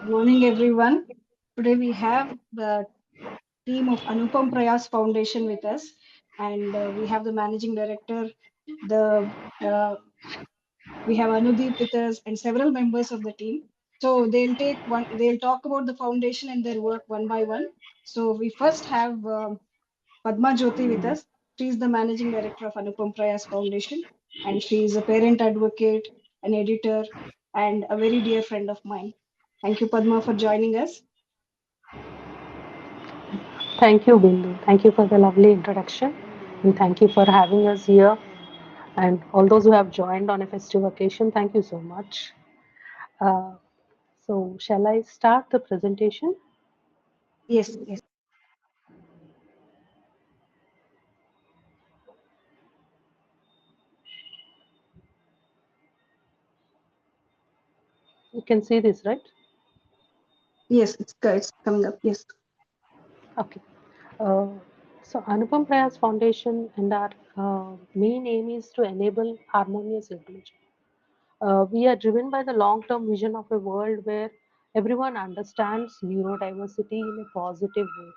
Good morning, everyone. Today we have the team of Anupam Prayaas Foundation with us, and we have the managing director. The We have Anudeep with us, and several members of the team. So they'll take one. They'll talk about the foundation and their work one by one. So we first have Padma Jyoti with us. She is the managing director of Anupam Prayaas Foundation, and she is a parent advocate, an editor, and a very dear friend of mine. Thank you, Padma, for joining us. Thank you, Bindu. Thank you for the lovely introduction, and thank you for having us here. And all those who have joined on a festive occasion, thank you so much. Uh, so, shall I start the presentation? Yes, yes, You can see this, right? yes, it's coming up. Yes, Okay. Uh, so, Anupam Prayas Foundation and our main aim is to enable harmonious inclusion. We are driven by the long term vision of a world where everyone understands neurodiversity in a positive way.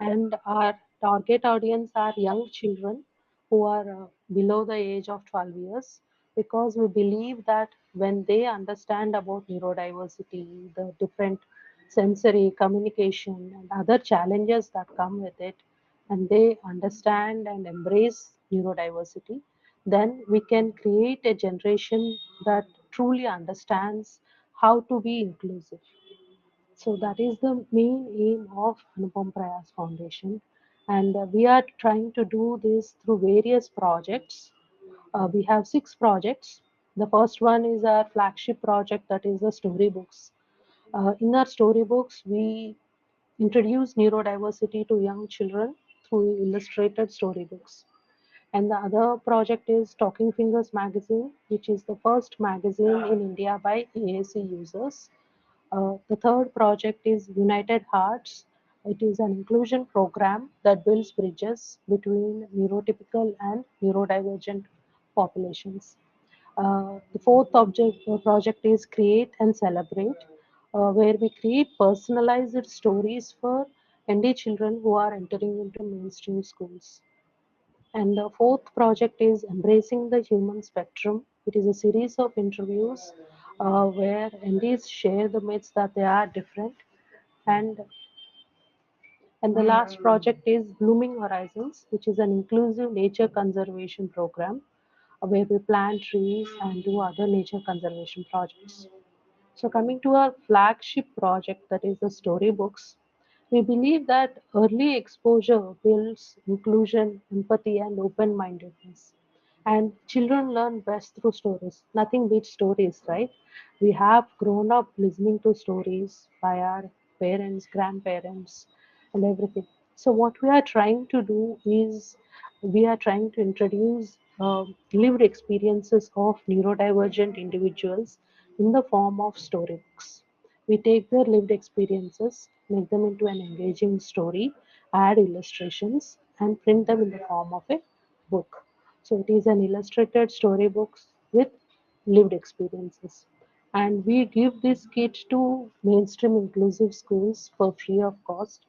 And our target audience are young children who are below the age of 12 years because we believe that when they understand about neurodiversity, the different sensory, communication, and other challenges that come with it, and they understand and embrace neurodiversity, then we can create a generation that truly understands how to be inclusive. So that is the main aim of Anupam Prayas Foundation, and we are trying to do this through various projects. We have 6 projects. The first one is our flagship project, that is the storybooks. In our storybooks, we introduce neurodiversity to young children through illustrated storybooks. And the other project is Talking Fingers magazine, which is the first magazine in India by AAC users. The third project is United Hearts. It is an inclusion program that builds bridges between neurotypical and neurodivergent populations. The fourth project is Create and Celebrate, where we create personalized stories for ND children who are entering into mainstream schools. And the fourth project is Embracing the Human Spectrum. It is a series of interviews where NDs share the myths that they are different. And, and the last project is Blooming Horizons, which is an inclusive nature conservation program where we plant trees and do other nature conservation projects. So, coming to our flagship project, that is the storybooks, we believe that early exposure builds inclusion, empathy, and open mindedness. And children learn best through stories. Nothing beats stories, right? We have grown up listening to stories by our parents, grandparents, and everything. So, what we are trying to do is we are trying to introduce lived experiences of neurodivergent individuals in the form of storybooks. We take their lived experiences, make them into an engaging story, add illustrations, and print them in the form of a book. So it is an illustrated storybooks with lived experiences. And we give this kit to mainstream inclusive schools for free of cost,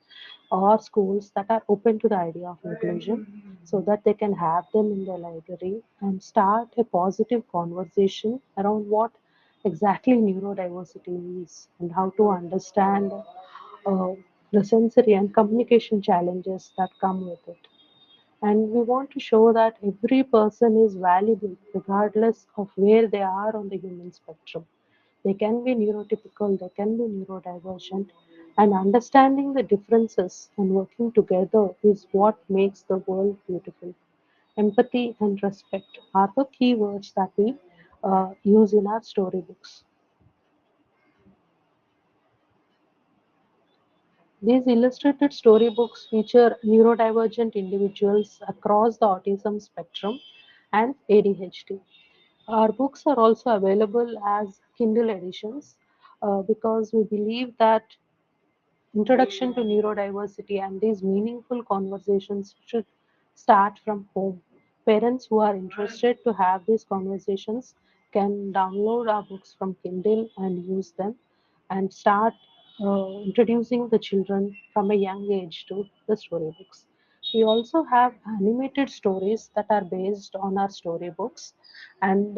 or schools that are open to the idea of inclusion, so that they can have them in their library and start a positive conversation around what exactly neurodiversity is and how to understand uh, the sensory and communication challenges that come with it. And we want to show that every person is valuable regardless of where they are on the human spectrum. They can be neurotypical, they can be neurodivergent, and understanding the differences and working together is what makes the world beautiful. Empathy and respect are the key words that we use in our storybooks. These illustrated storybooks feature neurodivergent individuals across the autism spectrum and ADHD. Our books are also available as Kindle editions because we believe that introduction to neurodiversity and these meaningful conversations should start from home. Parents who are interested to have these conversations can download our books from Kindle and use them and start introducing the children from a young age to the storybooks. We also have animated stories that are based on our storybooks, and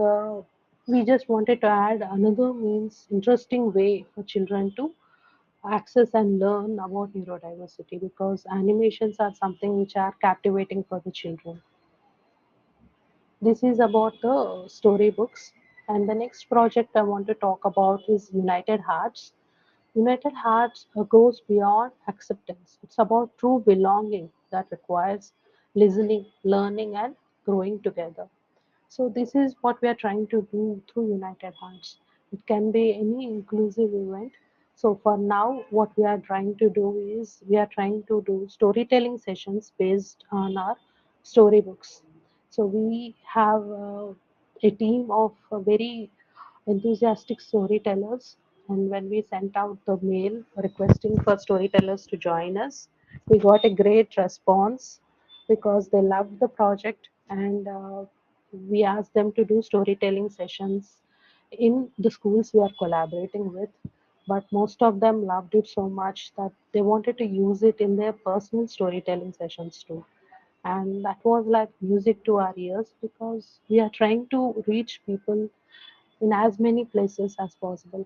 we just wanted to add another means interesting way for children to access and learn about neurodiversity, because animations are something which are captivating for the children. This is about the storybooks. And the next project I want to talk about is United Hearts. United Hearts goes beyond acceptance. It's about true belonging that requires listening, learning, and growing together. So this is what we are trying to do through United Hearts. It can be any inclusive event. So for now, what we are trying to do is we are trying to do storytelling sessions based on our storybooks. So we have a team of very enthusiastic storytellers, and when we sent out the mail requesting for storytellers to join us, we got a great response because they loved the project, and we asked them to do storytelling sessions in the schools we are collaborating with. But most of them loved it so much that they wanted to use it in their personal storytelling sessions too. And that was like music to our ears, because we are trying to reach people in as many places as possible.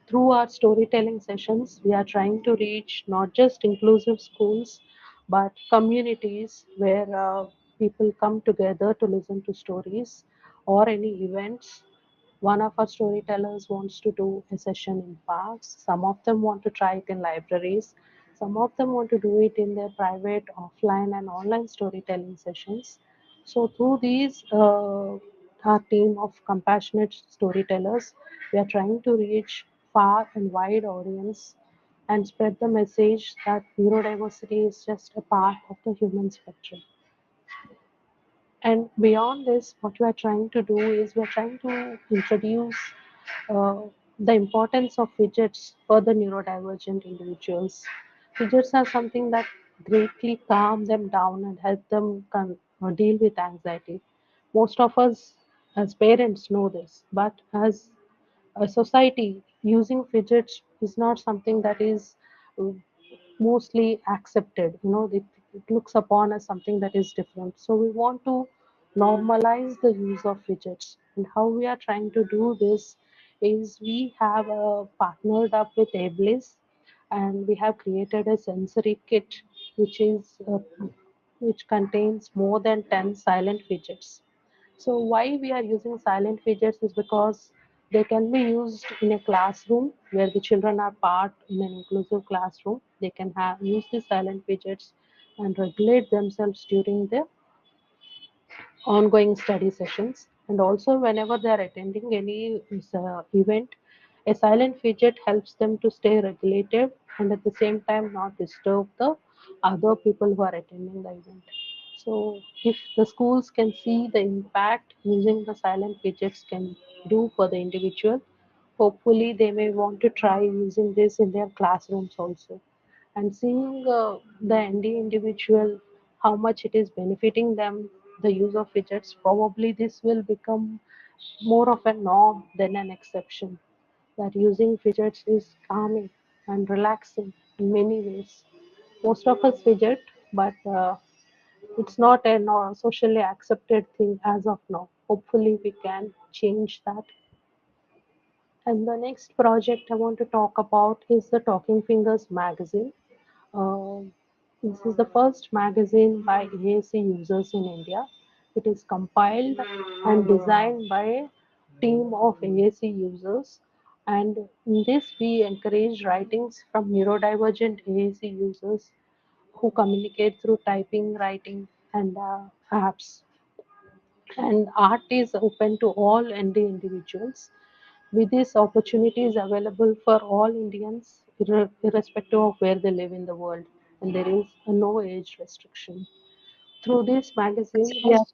Through our storytelling sessions, we are trying to reach not just inclusive schools, but communities where people come together to listen to stories or any events. One of our storytellers wants to do a session in parks. Some of them want to try it in libraries. Some of them want to do it in their private, offline, and online storytelling sessions. So, through these, our team of compassionate storytellers, we are trying to reach far and wide audience and spread the message that neurodiversity is just a part of the human spectrum. And beyond this, what we are trying to do is we are trying to introduce uh, the importance of fidgets for the neurodivergent individuals. Fidgets are something that greatly calm them down and help them deal with anxiety. Most of us as parents know this, but as a society, using fidgets is not something that is uh, mostly accepted. It looks upon as something that is different. So we want to normalize the use of fidgets. And how we are trying to do this is we have partnered up with Ablis, and we have created a sensory kit which is which contains more than 10 silent fidgets. So why we are using silent fidgets is because they can be used in a classroom where the children are part in an inclusive classroom. They can use the silent fidgets and regulate themselves during the ongoing study sessions. And also whenever they are attending any event, a silent fidget helps them to stay regulated and at the same time not disturb the other people who are attending the event. So if the schools can see the impact using the silent fidgets can do for the individual, hopefully they may want to try using this in their classrooms also. And seeing the ND individual, how much it is benefiting them, the use of fidgets, probably this will become more of a norm than an exception. That using fidgets is calming and relaxing in many ways. Most of us fidget, but it's not a socially accepted thing as of now. Hopefully, we can change that. And the next project I want to talk about is the Talking Fingers magazine. Uh, this is the first magazine by AAC users in India. It is compiled and designed by a team of AAC users. And in this, we encourage writings from neurodivergent AAC users who communicate through typing, writing, and apps. And art is open to all ND individuals. With these opportunities available for all Indians, irrespective of where they live in the world, and there is no age restriction. Through this magazine, we are,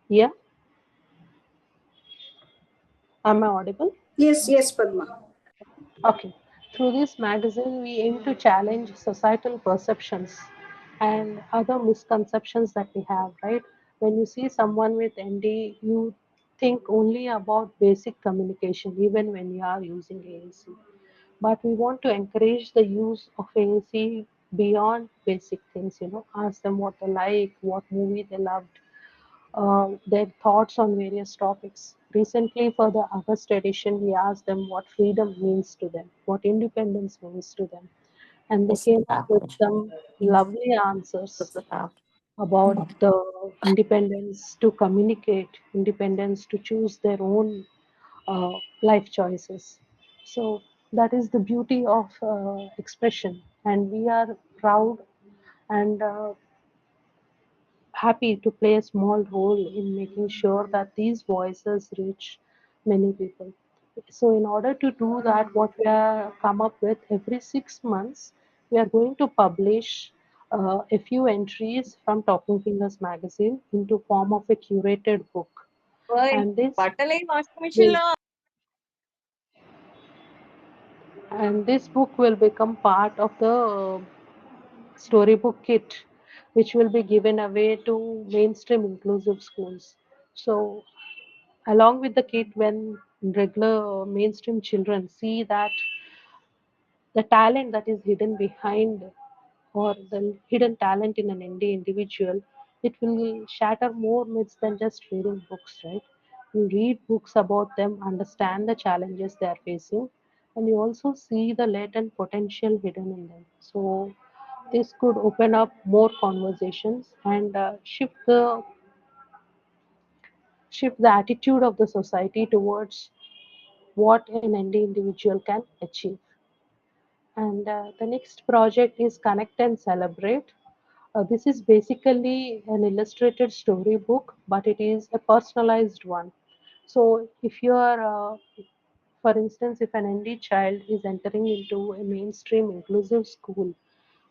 yeah, am I audible? Yes, yes, Padma. Okay. Through this magazine, we aim to challenge societal perceptions and other misconceptions that we have, right? When you see someone with ND, you think only about basic communication, even when you are using AAC. But we want to encourage the use of AAC beyond basic things, ask them what they like, what movie they loved, their thoughts on various topics. Recently, for the August edition, we asked them what freedom means to them, what independence means to them, and they Yes, came up with exactly. some lovely answers It's about. about the independence to communicate, independence to choose their own life choices. So that is the beauty of expression, and we are proud and happy to play a small role in making sure that these voices reach many people. So, in order to do that, what we are come up with every 6 months, we are going to publish a few entries from Talking Fingers magazine into form of a curated book, ఓయ్ and this బట్టలు washing machine will లో will become part of the storybook kit, which will be given away to mainstream inclusive schools. So along with the kit, when regular mainstream children see that the talent that is hidden behind or the hidden talent in an indie individual, it will shatter more myths than just reading books, right? You read books about them, understand the challenges they are facing, and you also see the latent potential hidden in them. So this could open up more conversations and shift the attitude of the society towards what an indie individual can achieve. And the next project is Connect and Celebrate. This is basically an illustrated storybook, but it is a personalized one. So, if you are, for instance, if an ND child is entering into a mainstream inclusive school,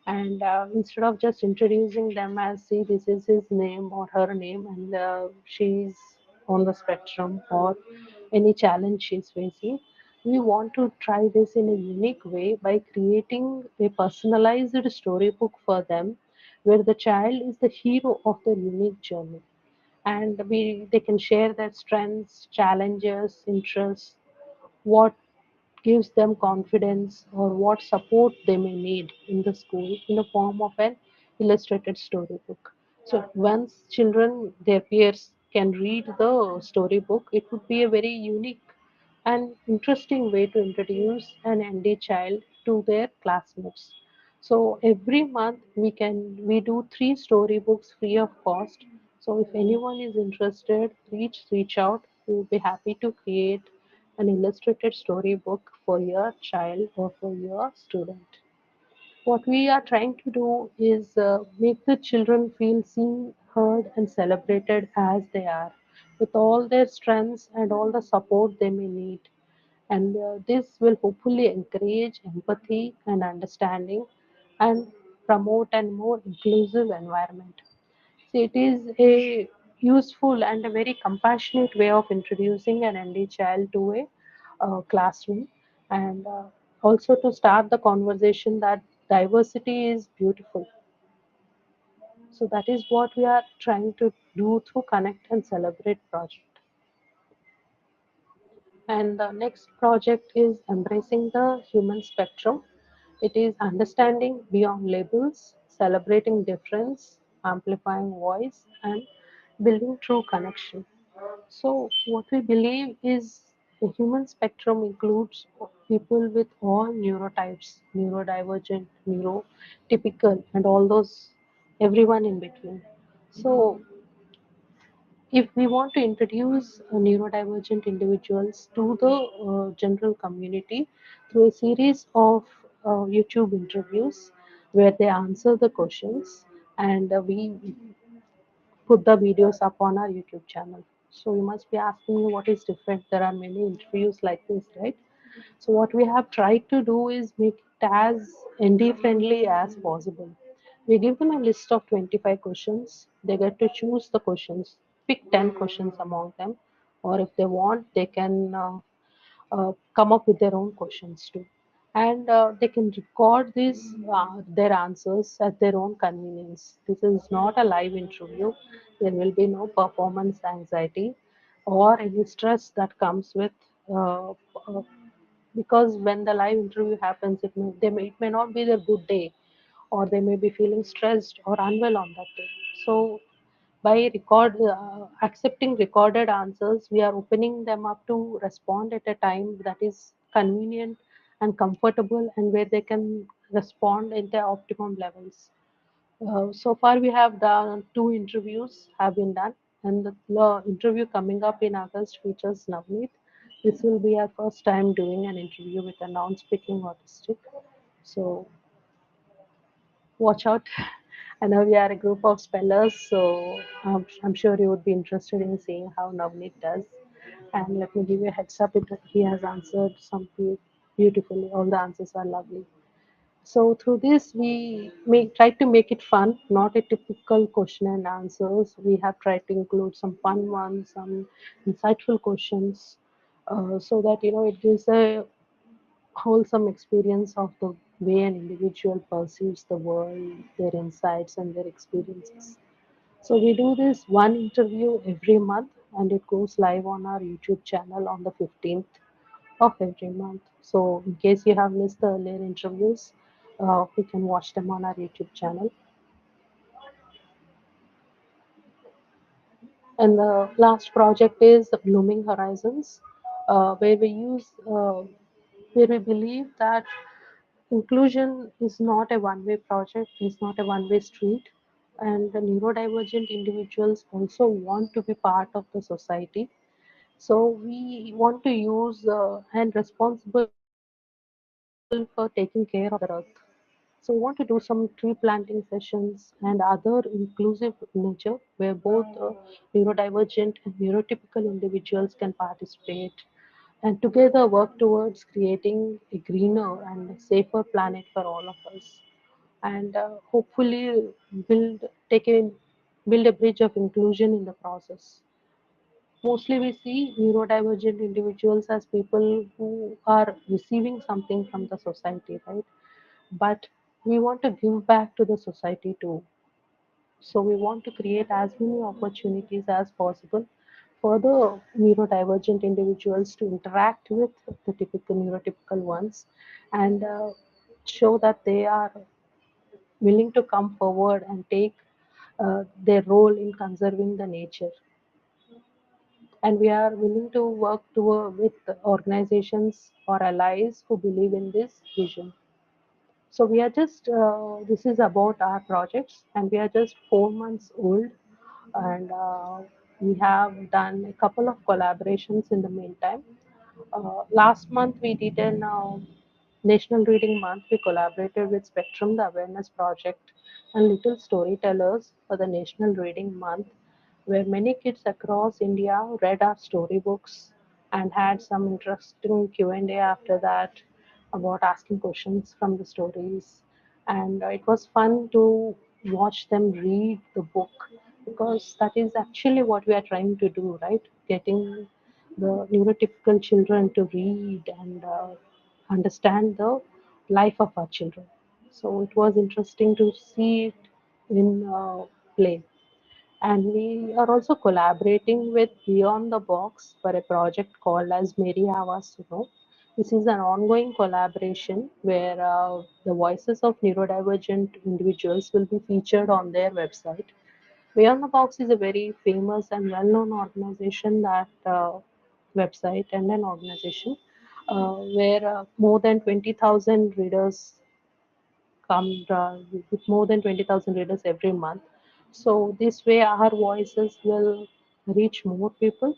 and instead of just introducing them as, see, this is his name or her name, and she's on the spectrum or any challenge she's facing, we want to try this in a unique way by creating a personalized storybook for them where the child is the hero of their unique journey, and they can share their strengths, challenges, interests, what gives them confidence, or what support they may need in the school in the form of an illustrated storybook. So once children, their peers, can read the storybook, it would be a very unique and interesting way to introduce an ND child to their classmates. So every month we do 3 storybooks free of cost. So if anyone is interested, please reach out. We will be happy to create an illustrated storybook for your child or for your student. What we are trying to do is make the children feel seen, heard, and celebrated as they are, with all their strengths and all the support they may need. And this will hopefully encourage empathy and understanding and promote a more inclusive environment. So it is a useful and a very compassionate way of introducing an ND child to a classroom, and also to start the conversation that diversity is beautiful. So that is what we are trying to do through Connect and Celebrate project. And the next project is Embracing the Human Spectrum. It is understanding beyond labels, celebrating difference, amplifying voice, and building true connection. So, what we believe is the human spectrum includes people with all neurotypes, neurodivergent, neurotypical, and all those, everyone in between. So, if we want to introduce neurodivergent individuals to the general community through a series of YouTube interviews where they answer the questions, and we put the videos up on our YouTube channel. So you must be asking me what is different. There are many interviews like this, right? So what we have tried to do is make it as ND friendly as possible. We give them a list of 25 questions. They get to choose the questions, pick 10 questions among them, or if they want, they can come up with their own questions too. And they can record these their answers at their own convenience. This is not a live interview. There will be no performance anxiety. or any stress that comes with uh, uh, because when the live interview happens, it may not be their good day, or they may be feeling stressed or unwell on that day. So by accepting recorded answers, we are opening them up to respond at a time that is convenient and comfortable, and where they can respond in their optimum levels. So far, we have done two interviews have been done, and the interview coming up in August features Navneet. This will be our first time doing an interview with a non-speaking autistic. So watch out. I know we are a group of spellers, so I'm sure you would be interested in seeing how Navneet does. And let me give you a heads up, he has answered some beautifully. All the answers are lovely. So through this, we try to make it fun, not a typical question and answers. We have tried to include some fun ones, some insightful questions, so that it gives a wholesome experience of the way an individual perceives the world, their insights, and their experiences. So we do this one interview every month, and it goes live on our YouTube channel on the 15th of every month. So in case you have missed the earlier interviews, you can watch them on our YouTube channel. And the last project is Blooming Horizons, where where we believe that inclusion is not a one-way project, is not a one-way street, and the neurodivergent individuals also want to be part of the society. So we want to use and responsible for taking care of the Mother Earth. So we want to do some tree planting sessions and other inclusive nature where both neurodivergent and neurotypical individuals can participate and together work towards creating a greener and safer planet for all of us. And hopefully build take a build a bridge of inclusion in the process. Mostly we see neurodivergent individuals as people who are receiving something from the society, right? But we want to give back to the society too. So we want to create as many opportunities as possible for the neurodivergent individuals to interact with the typical neurotypical ones, and show that they are willing to come forward and take their role in conserving the nature. And we are willing to work with organizations or allies who believe in this vision. So we are just, this is about our projects, and we are just 4 months old, and we have done a couple of collaborations in the meantime. Last month we did an National Reading Month. We collaborated with Spectrum, the Awareness Project, and Little Storytellers for the National Reading Month, where many kids across India read our storybooks and had some interesting Q&A after that about asking questions from the stories. And it was fun to watch them read the book, because that is actually what we are trying to do, right? Getting the neurotypical children to read and understand the life of our children. So it was interesting to see it in play. And we are also collaborating with Beyond the Box for a project called as Meri Awas Suno. This is an ongoing collaboration where the voices of neurodivergent individuals will be featured on their website. Beyond the Box is a very famous and well-known organization, that website and an organization where more than 20,000 readers come, with more than 20,000 readers every month. So this way our voices will reach more people,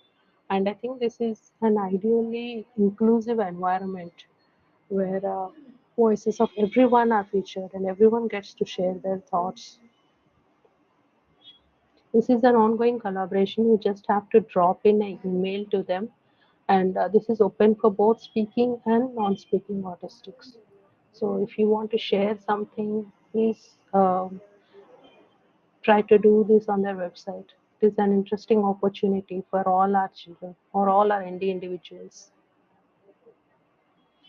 and I think this is an ideally inclusive environment where voices of everyone are featured and everyone gets to share their thoughts. This is an ongoing collaboration. You just have to drop in an email to them, and this is open for both speaking and non-speaking autistics. So if you want to share something, please try to do this on their website. It is an interesting opportunity for all our children or all our ND individuals.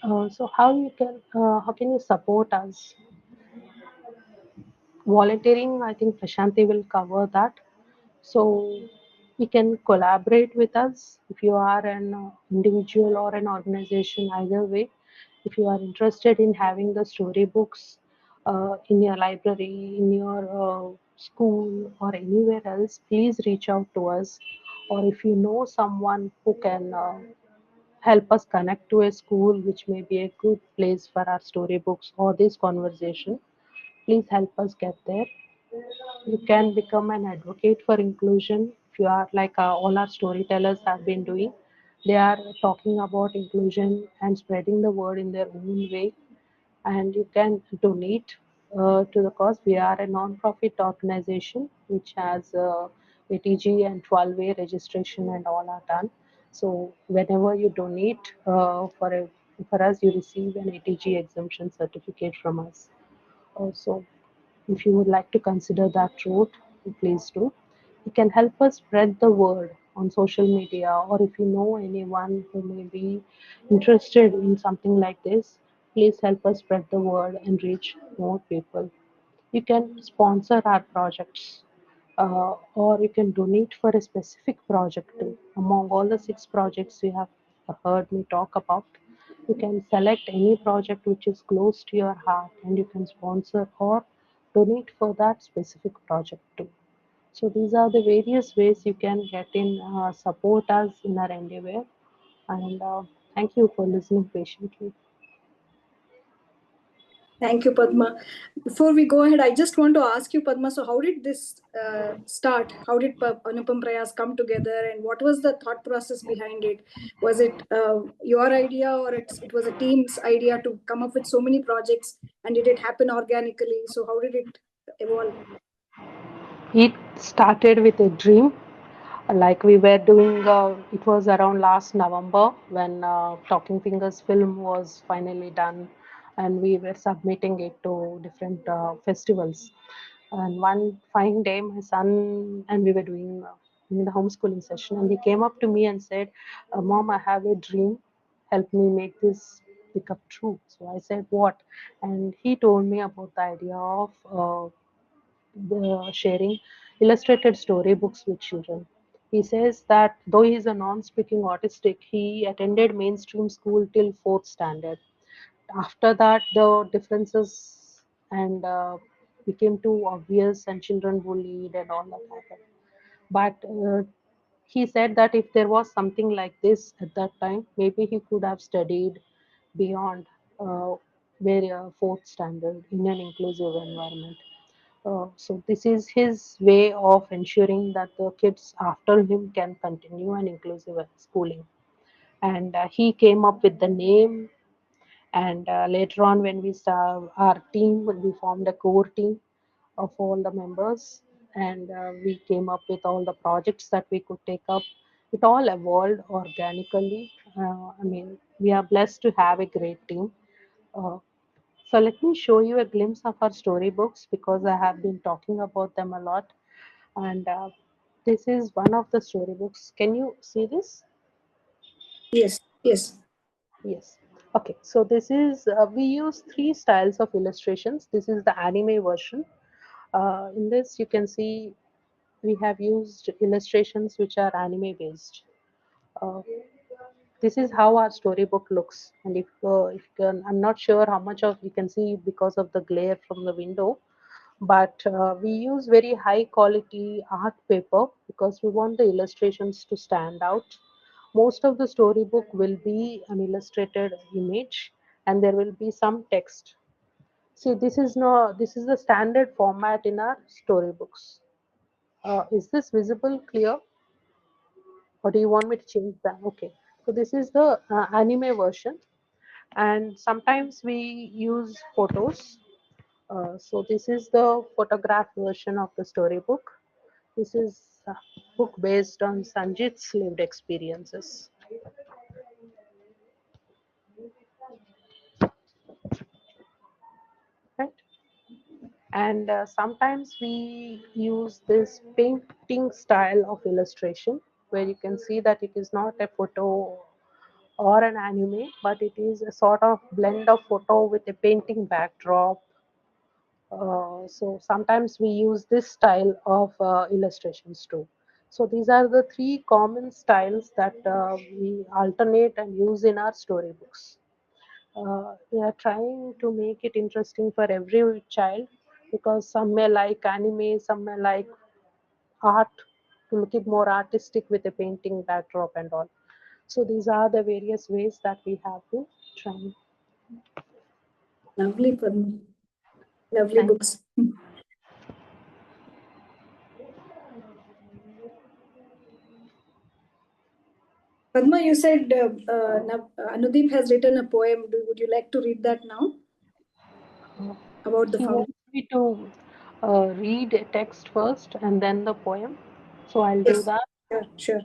So how can you support us? Volunteering, I think Prashanti will cover that. So You can collaborate with us if you are an individual or an organization, either way. If you are interested in having the storybooks in your library, in your school, or anywhere else, please reach out to us. Or if you know someone who can help us connect to a school which may be a good place for our storybooks or this conversation, please help us get there. You can become an advocate for inclusion if you are like all our storytellers have been doing. They are talking about inclusion and spreading the word in their own way, and you can donate to the cause. We are a non-profit organization which has ATG and 12-way registration and all are done. So whenever you donate for us, you receive an ATG exemption certificate from us. Also, if you would like to consider that route, please do. You can help us spread the word on social media, or if you know anyone who may be interested in something like this, please help us spread the word and reach more people. You can sponsor our projects, or you can donate for a specific project too. Among all the 6 projects you have heard me talk about, you can select any project which is close to your heart and you can sponsor or donate for that specific project too. So these are the various ways you can get in, support us in our endeavor. And thank you for listening patiently. Thank you, Padma. Before we go ahead, I just want to ask you, Padma, so how did this start? How did Anupam Prayas come together, and what was the thought process behind it? Was it your idea, or it was a team's idea to come up with so many projects, and did it happen organically? So how did it evolve? It started with a dream. Like we were doing, it was around last November when Talking Fingers film was finally done, and we were submitting it to different festivals. And one fine day, my son and we were doing in the homeschooling session, and he came up to me and said, "Mom, I have a dream. Help me make this become true." So I said, "What?" And he told me about the idea of sharing illustrated storybooks with children. He says that though he is a non-speaking autistic, he attended mainstream school till fourth standard. After that, the differences and became too obvious, and children bullied and all that happened. But he said that if there was something like this at that time, maybe he could have studied beyond where fourth standard in an inclusive environment. So this is his way of ensuring that the kids after him can continue an inclusive schooling. And he came up with the name. And later on, when we start our team, when we formed a core team of all the members, and we came up with all the projects that we could take up. It all evolved organically. I mean, we are blessed to have a great team. Uh, so let me show you a glimpse of our storybooks because I have been talking about them a lot. And this is one of the storybooks. Can you see this? Yes, yes. Yes. Okay. So this is we use 3 styles of illustrations. This is the anime version. In this, you can see we have used illustrations which are anime based. Uh, this is how our storybook looks. And if you can, I'm not sure how much of you can see because of the glare from the window, but we use very high quality art paper because we want the illustrations to stand out. Most of the storybook will be an illustrated image, and there will be some text. See, this is the standard format in our storybooks. Is this visible clear, or do you want me to change that? Okay, so this is the anime version, and sometimes we use photos. So this is the photograph version of the storybook. This is a book based on Sanjit's lived experiences, right? And sometimes we use this painting style of illustration where you can see that it is not a photo or an anime, but it is a sort of blend of photo with a painting backdrop. So sometimes we use this style of illustrations too. So these are the three common styles that we alternate and use in our storybooks. We are trying to make it interesting for every child because some may like anime, some may like art to look it more artistic with a painting backdrop and all. So these are the various ways that we have to try. Lovely, Padma. Lovely Thank books. Padma, you said Anudeep has written a poem. Would you like to read that now you. about the He wants fountain? me to read a text first and then the poem. So I'll do Yes, that. sure, sure.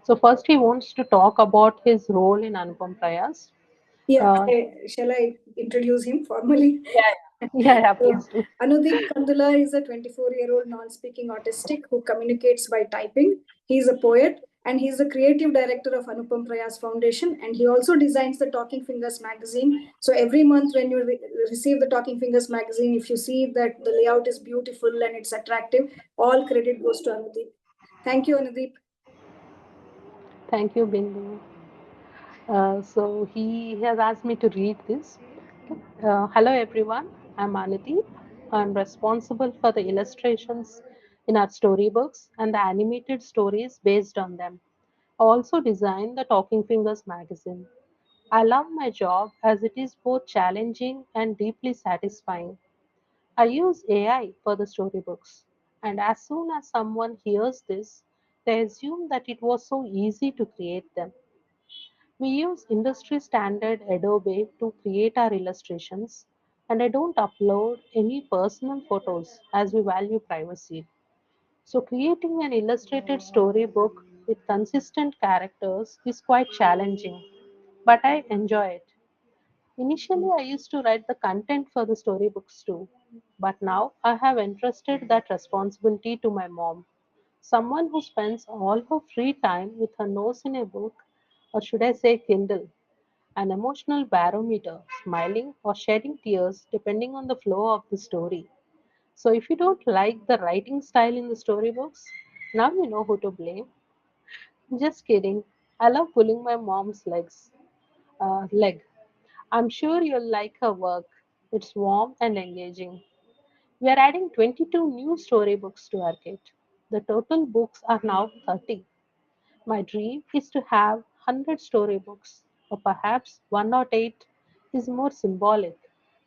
So first he wants to talk about his role in Anupam Prayas. Yeah, Uh, shall I introduce him formally? yeah, yeah, So, please do. Anudeep Kandula is a 24-year-old non-speaking autistic who communicates by typing. He is a poet and he is the creative director of Anupam Prayaas Foundation, and he also designs the Talking Fingers magazine. So every month when you receive the Talking Fingers magazine, if you see that the layout is beautiful and it's attractive, all credit goes to Anudeep. Thank you, Anudeep. Thank you, Bindu. So he has asked me to read this. Hello everyone, I'm Aniti. I'm responsible for the illustrations in our storybooks and the animated stories based on them. I also designed the Talking Fingers magazine. I love my job as it is both challenging and deeply satisfying. I use AI for the storybooks, and as soon as someone hears this, they assume that it was so easy to create them. We use industry standard Adobe to create our illustrations, and I don't upload any personal photos as we value privacy. So, creating an illustrated storybook with consistent characters is quite challenging, but I enjoy it. Initially, I used to write the content for the storybooks too, but now I have entrusted that responsibility to my mom, someone who spends all her free time with her nose in a book, or should I say Kindle, an emotional barometer, smiling or shedding tears depending on the flow of the story. So, if you don't like the writing style in the storybooks, now you know who to blame. Just kidding. I love pulling my mom's leg. I'm sure you'll like her work. It's warm and engaging. We are adding 22 new storybooks to our kit. The total books are now 30. My dream is to have 100 storybooks, or perhaps 108 is more symbolic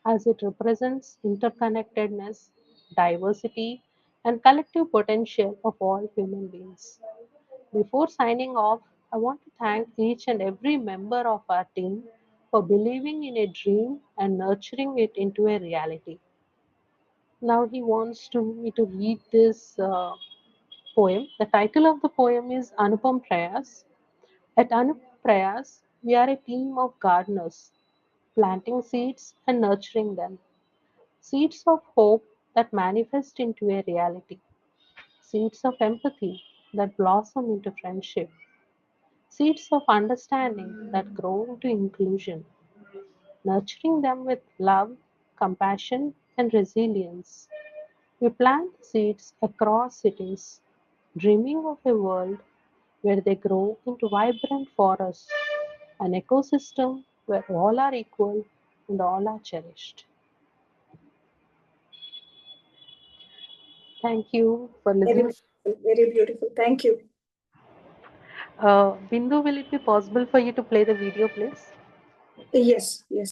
as it represents interconnectedness, diversity, and collective potential of all human beings. Before signing off, I want to thank each and every member of our team for believing in a dream and nurturing it into a reality. Now he wants me to read this poem. The title of the poem is Anupam Prayas. At Anupam Prayas, we are a team of gardeners, planting seeds and nurturing them. Seeds of hope that manifest into a reality. Seeds of empathy that blossom into friendship. Seeds of understanding that grow into inclusion. Nurturing them with love, compassion, and resilience. We plant seeds across cities, dreaming of a world where they grow into vibrant forests, an ecosystem where all are equal and all are cherished. Thank you for Very listening. beautiful, very beautiful. Thank you. Bindu, will it be possible for you to play the video, please? Yes, yes.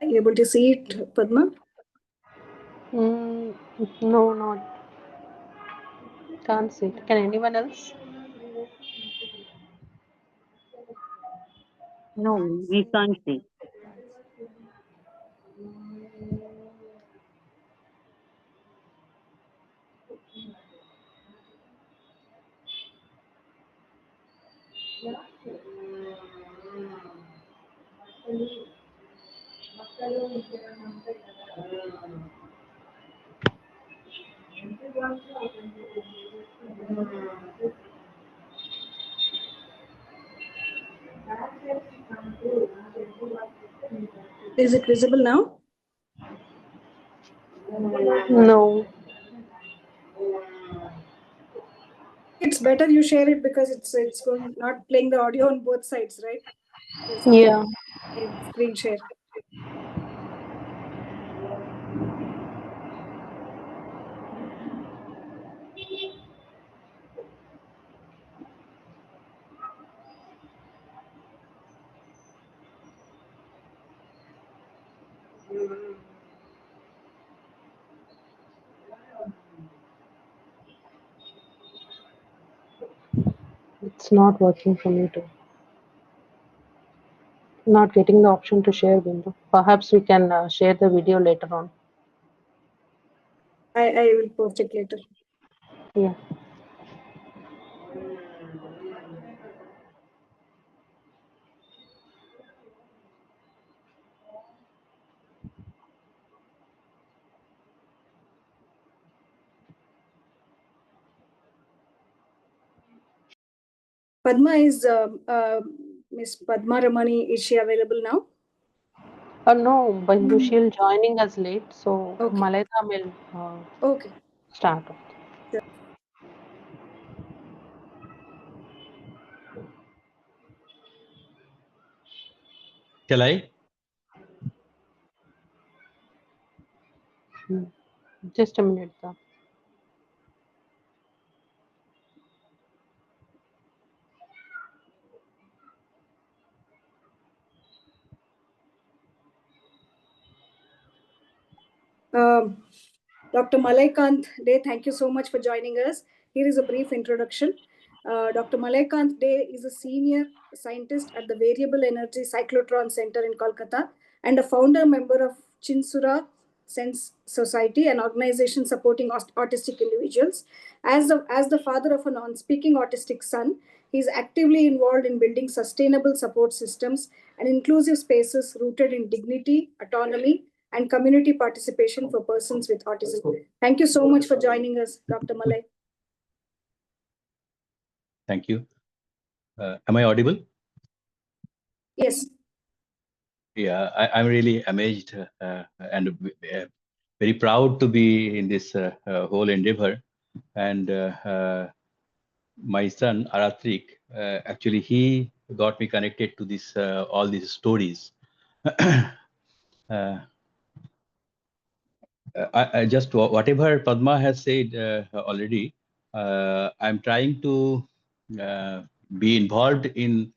Are you able to see it, Padma? Mm, no, not. Can't see it. Can anyone else? No, we can't see. Is it visible now? No. I think it's better you share it because it's going not playing the audio on both sides, right? There's something Yeah. in screen share. It's not working for me too. Not getting the option to share window. Perhaps we can share the video later on. I will post it later. Yeah. Padma is Miss Padma Ramani. Is she available now? No, Bindu, she'll joining us late, so Okay. Malaita will Okay. start off. Sure. Shall I? Hmm. Just a minute, though. Um, Dr. Malaikant Dey, thank you so much for joining us. Here is a brief introduction. Dr. Malaikant Dey is a senior scientist at the Variable Energy Cyclotron Center in Kolkata and a founder member of Chinsura Sense Society, an organization supporting autistic individuals. As the father of a non speaking autistic son, he is actively involved in building sustainable support systems and inclusive spaces rooted in dignity, autonomy, and community participation for persons with autism. Thank you so much for joining us, Dr. Malay. Thank you. Am I audible? Yes. Yeah, I'm really amazed and very proud to be in this whole endeavor. And my son Aratrik, actually, he got me connected to this all these stories. uh, I just whatever Padma has said already, I'm trying to be involved in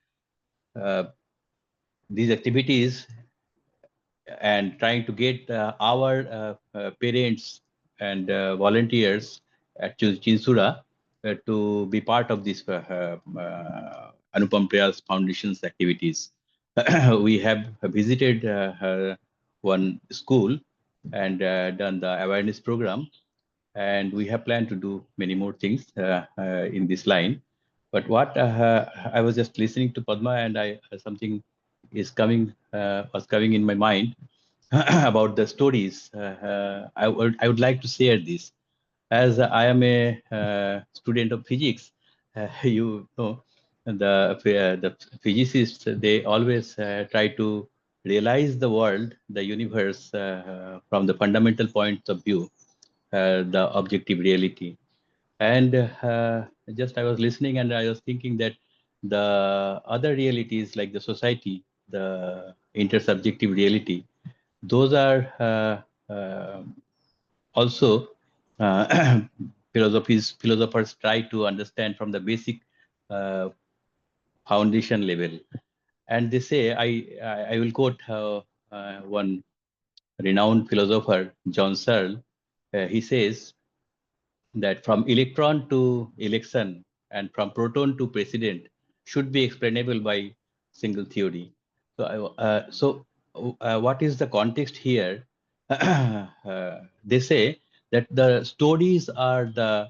uh, these activities and trying to get our parents and volunteers at Chinsura to be part of this Anupam Prayaas Foundation's activities. We have visited one school and done the awareness program, and we have planned to do many more things in this line. But what I was just listening to Padma, and I something is coming was coming in my mind about the stories. I would like to share this. As I am a student of physics, you know, the physicists, they always try to realize the world, the universe, from the fundamental points of view, the objective reality. And just I was listening and I was thinking that the other realities like the society, the intersubjective reality, those are also philosophers try to understand from the basic uh, foundation level. And they say, I will quote one renowned philosopher, John Searle. He says, that from electron to election and from proton to president should be explainable by single theory. What is the context here? They say that the stories are the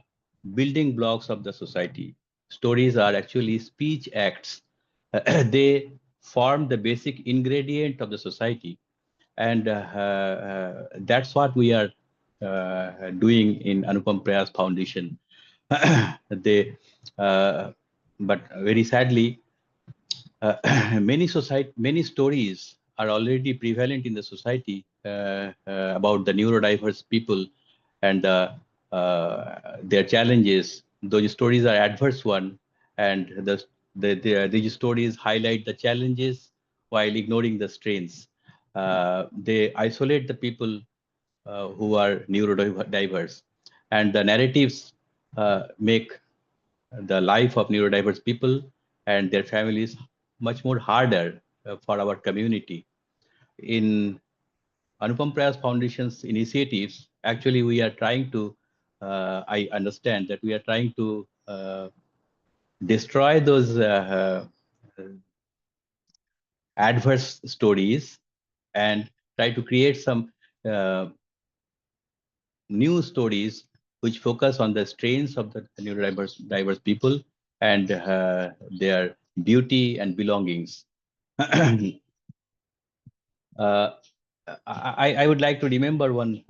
building blocks of the society. Stories are actually speech acts. They form the basic ingredient of the society, and that's what we are doing in Anupam Prayaas Foundation. they, but very sadly, many stories are already prevalent in the society about the neurodiverse people and their challenges. Those stories are adverse one, and these stories highlight the challenges while ignoring the strengths. They isolate the people who are neurodiverse, and the narratives make the life of neurodiverse people and their families much more harder for our community. In Anupam Prayas Foundation's initiatives, actually we are trying to, I understand that we are trying to destroy those adverse stories and try to create some uh, new stories which focus on the strains of the diverse people and their beauty and belongings. uh, I would like to remember one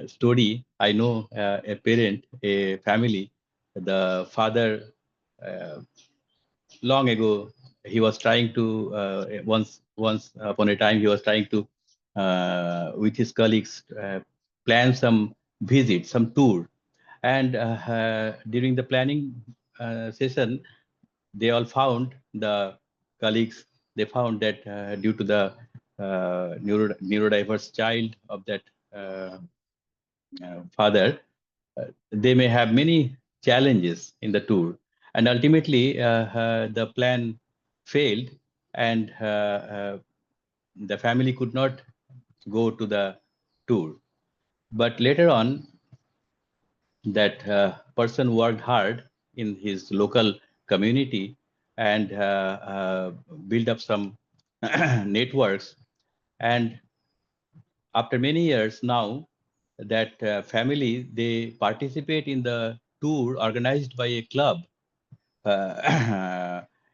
story. I know a parent, a family, the father, uh, long ago, he was trying to, once upon a time, he was trying to, with his colleagues, plan some visit, some tour. And during the planning session, they all found, the colleagues, they found that due to the neurodiverse child of that uh, father, they may have many challenges in the tour. And ultimately, the plan failed, and the family could not go to the tour. But later on, that person worked hard in his local community and build up some networks. And after many years now, that family, they participate in the tour organized by a club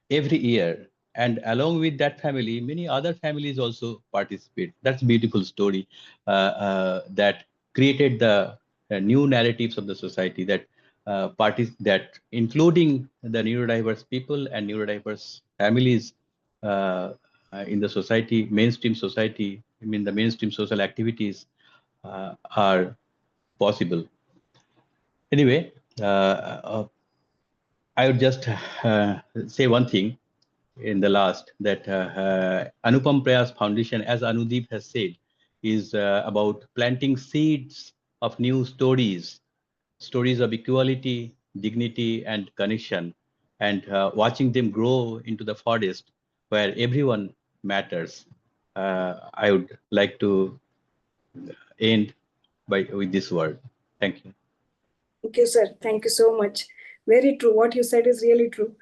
every year. And along with that family, many other families also participate. That's a beautiful story that created the new narratives of the society, that parties, that including the neurodiverse people and neurodiverse families in the society, mainstream society, I mean the mainstream social activities are possible. Anyway, I would just say one thing in the last, that Anupam Prayas Foundation, as Anudeep has said, is about planting seeds of new stories, stories of equality, dignity, and connection, and watching them grow into the forest where everyone matters. I would like to end with this word. Thank you. Thank you, sir. Thank you so much. Very true. What you said is really true.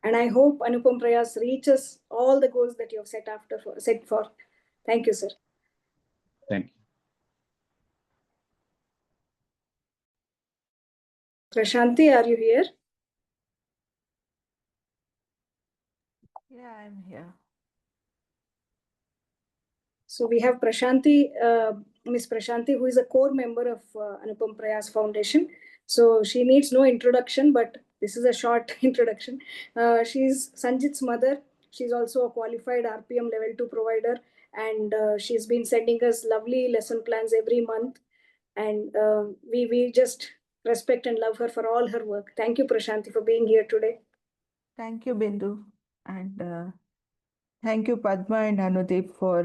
And I hope Anupam Prayas reaches all the goals that you have set for. Thank you, sir. Thank you. Prashanti, are you here? Yeah, I'm here. So we have Prashanti, Miss Prashanti, who is a core member of Anupam Prayas Foundation. So she needs no introduction, but this is a short introduction. She's Sanjit's mother. She's also a qualified RPM level 2 provider, and she's been sending us lovely lesson plans every month. And we just respect and love her for all her work. Thank you, Prashanti, for being here today. Thank you, Bindu. And thank you, Padma and Anudeep, for,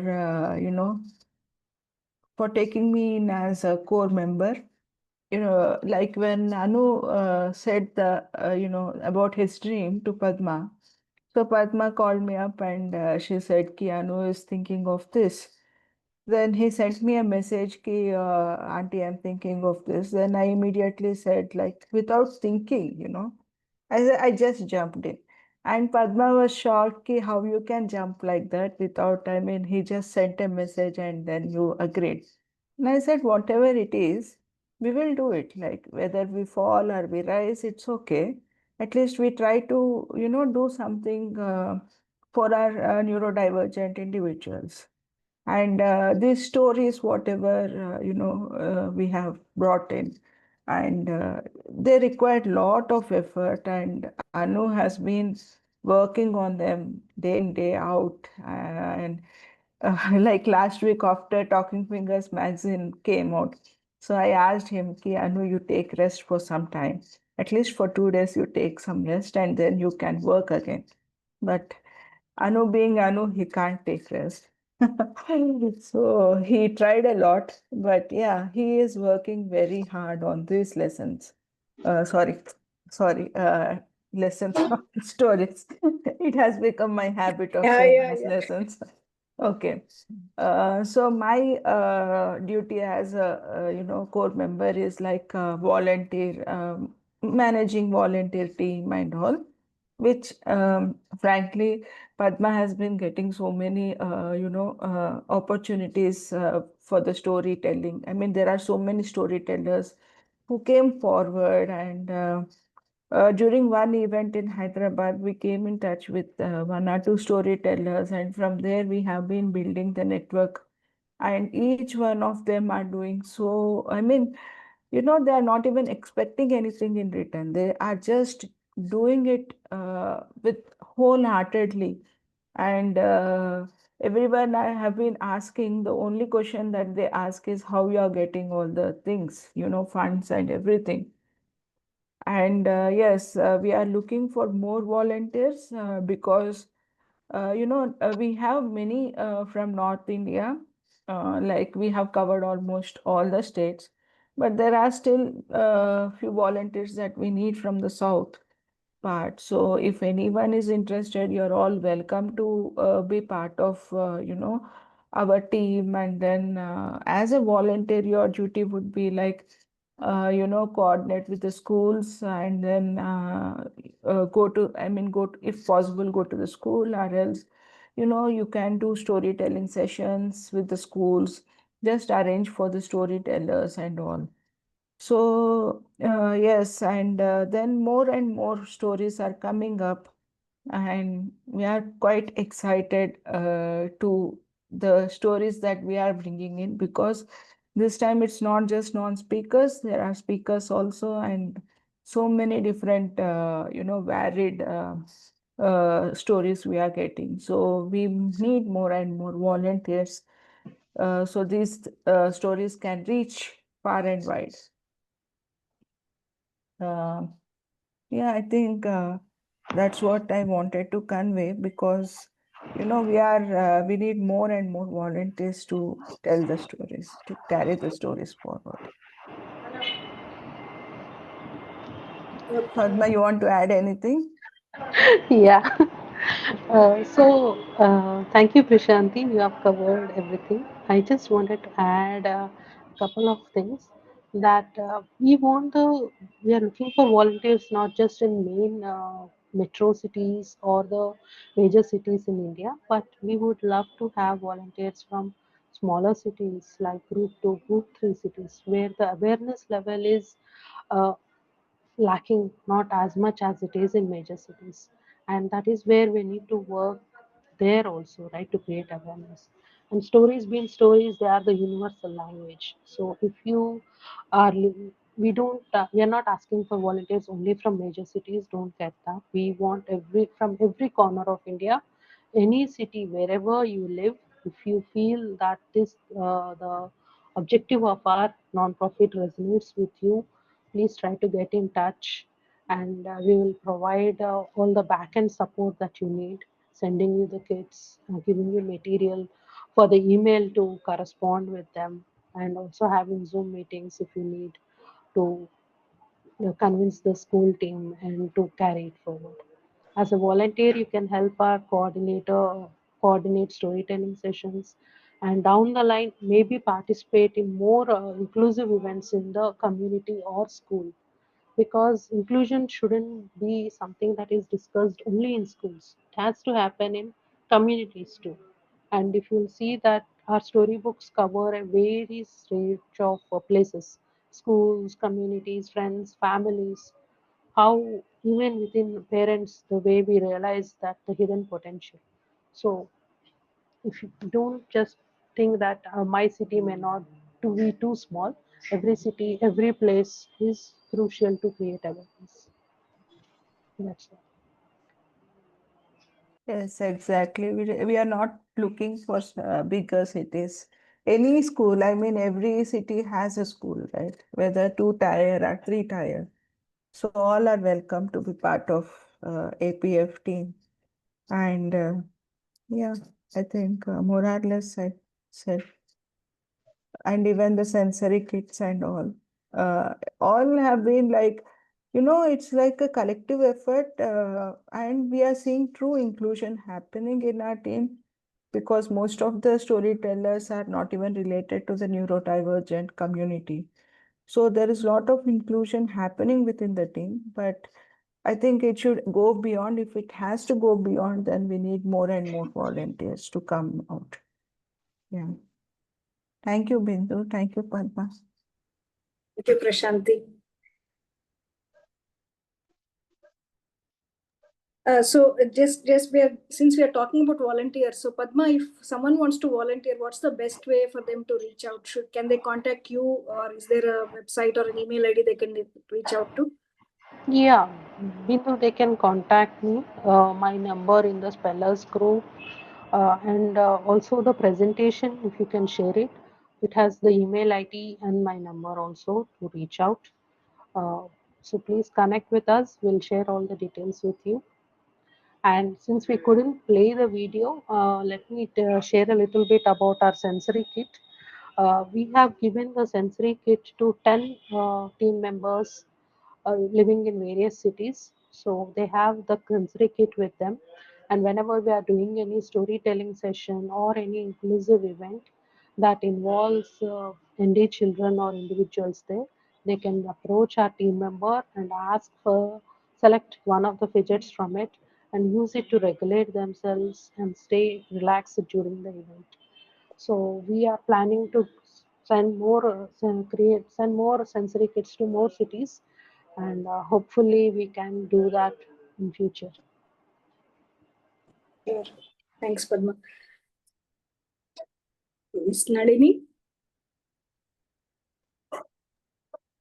for taking me in as a core member. Like when Anu said about his dream to Padma. So Padma called me up and she said, Ki Anu is thinking of this. then he sent me a message ki, Auntie, I'm thinking of this. Then I immediately said, like, without thinking, I just jumped in. And Padma was shocked ki how you can jump like that without, I mean, he just sent a message and then you agreed. And I said, whatever it is, we will do it. Like whether we fall or we rise, it's okay. At least we try to, do something for our neurodivergent individuals. And these stories, whatever, we have brought in, and they required lot of effort. And Anu has been working on them day in, day out. And like last week after Talking Fingers magazine came out, so I asked him, Ki, Anu, you take rest for some time. At least for 2 days, you take some rest and then you can work again. But Anu being Anu, he can't take rest. So he tried a lot, but yeah, he is working very hard on these lessons. Sorry, sorry, lessons, not stories. It has become my habit of Yeah, saying yeah, these yeah. lessons. Okay. So my duty as a, core member is like volunteer, managing volunteer team and all, which frankly, Padma has been getting so many, opportunities for the storytelling. I mean, there are so many storytellers who came forward, and during one event in Hyderabad, we came in touch with one or two storytellers, and from there we have been building the network. And each one of them are doing so. I mean, they are not even expecting anything in return. They are just doing it with wholeheartedly. And everyone I have been asking, the only question that they ask is how you are getting all the things, funds and everything. And yes, we are looking for more volunteers because we have many from North India. Like we have covered almost all the states, but there are still few volunteers that we need from the South part. So if anyone is interested, you're all welcome to be part of, our team. And then as a volunteer, your duty would be like, coordinate with the schools, and then if possible, go to the school, or else, you can do storytelling sessions with the schools, just arrange for the storytellers and all. So, yes, and then more and more stories are coming up, and we are quite excited to the stories that we are bringing in, because this time it's not just non-speakers, there are speakers also, and so many different, varied stories we are getting. So, we need more and more volunteers so these stories can reach far and wide. Uh, yeah, I think that's what I wanted to convey, because we need more and more volunteers to tell the stories, to carry the stories forward. Padma, you want to add anything? Yeah. Thank you, Prashanti. You have covered everything. I just wanted to add a couple of things that we are looking for volunteers not just in main metro cities or the major cities in India, but we would love to have volunteers from smaller cities like group 2, group 3 cities where the awareness level is uh, lacking not as much as it is in major cities, and that is where we need to work there also, right, to create awareness. And stories being stories, they are the universal language. So if you are we are not asking for volunteers only from major cities, don't get that. We want every from every corner of India, any city, wherever you live. If you feel that the objective of our non-profit resonates with you, please try to get in touch, and we will provide all the back end support that you need, sending you the kits, giving you material for the email to correspond with them, and also having Zoom meetings if you need to convince the school team and to carry it forward. As a volunteer, you can help our coordinator coordinate storytelling sessions, and down the line maybe participate in more inclusive events in the community or school, because inclusion shouldn't be something that is discussed only in schools. It has to happen in communities too. And if you'll see that our storybooks cover a very range of places, schools, communities, friends, families, how even within parents, the way we realize that the hidden potential. So if you don't just think that my city may not to be too small, every city, every place is crucial to create awareness. That's all. Yes, exactly. We are not looking for bigger cities. Any school, I mean, every city has a school, right? Whether two tier or three tier. So all are welcome to be part of APF team. And yeah, I think more or less I said, and even the sensory kits and all have been like, it's like a collective effort, and we are seeing true inclusion happening in our team because most of the storytellers are not even related to the neurodivergent community. So there is a lot of inclusion happening within the team, but I think it should go beyond. If it has to go beyond, then we need more and more volunteers to come out. Yeah. Thank you, Bindu. Thank you, Padma. Thank you, Prashanti. Just since we are talking about volunteers, so Padma, if someone wants to volunteer, what's the best way for them to reach out? Can they contact you, or is there a website or an email ID they can reach out to? Yeah, Bindu, they can contact me. My number in the spellers group, and also the presentation, if you can share it. It has the email ID and my number also to reach out. Uh, so please connect with us. We'll share all the details with you. And since we couldn't play the video, let me share a little bit about our sensory kit. We have given the sensory kit to 10 team members living in various cities. So they have the sensory kit with them. And whenever we are doing any storytelling session or any inclusive event that involves ND children or individuals there, they can approach our team member and ask for select one of the fidgets from it and use it to regulate themselves and stay relaxed during the event. So we are planning to send more sensory kits to more cities, and hopefully we can do that in future. Sure. Thanks, Padma. Miss Nalini?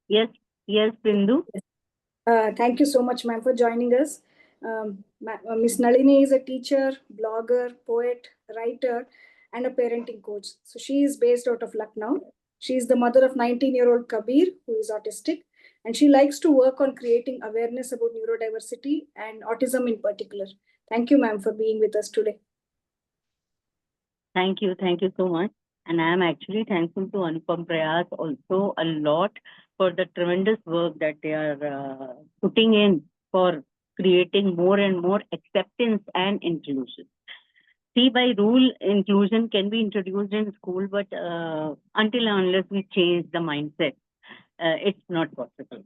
Yes, yes, Bindu. Thank you so much, ma'am, for joining us. Miss Nalini is a teacher, blogger, poet, writer, and a parenting coach. So she is based out of Lucknow. She is the mother of 19-year-old Kabir, who is autistic, and she likes to work on creating awareness about neurodiversity and autism in particular. Thank you, ma'am, for being with us today. Thank you so much. And I am actually thankful to Anupam Prayaas also a lot for the tremendous work that they are putting in for creating more and more acceptance and inclusion. See, by rule, inclusion can be introduced in school, but until and unless we change the mindset, it's not possible.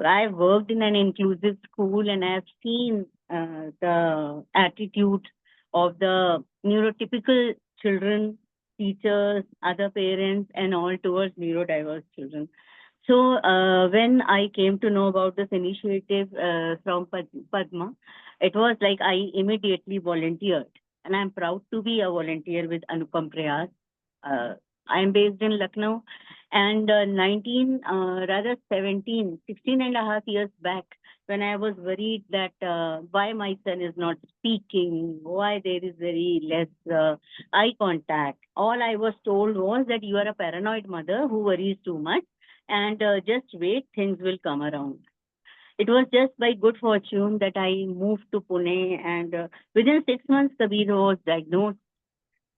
I worked in an inclusive school and I've seen the attitude of the neurotypical children, teachers, other parents, and all towards neurodiverse children. So when I came to know about this initiative from Padma, it was like I immediately volunteered, and I'm proud to be a volunteer with Anupam Prayas. Uh, I'm based in Lucknow, and 16 and a half years back, when I was worried that why my son is not speaking, why there is very less eye contact. All I was told was that you are a paranoid mother who worries too much, and just wait, things will come around. It was just by good fortune that I moved to Pune, and within 6 months, Kabir was diagnosed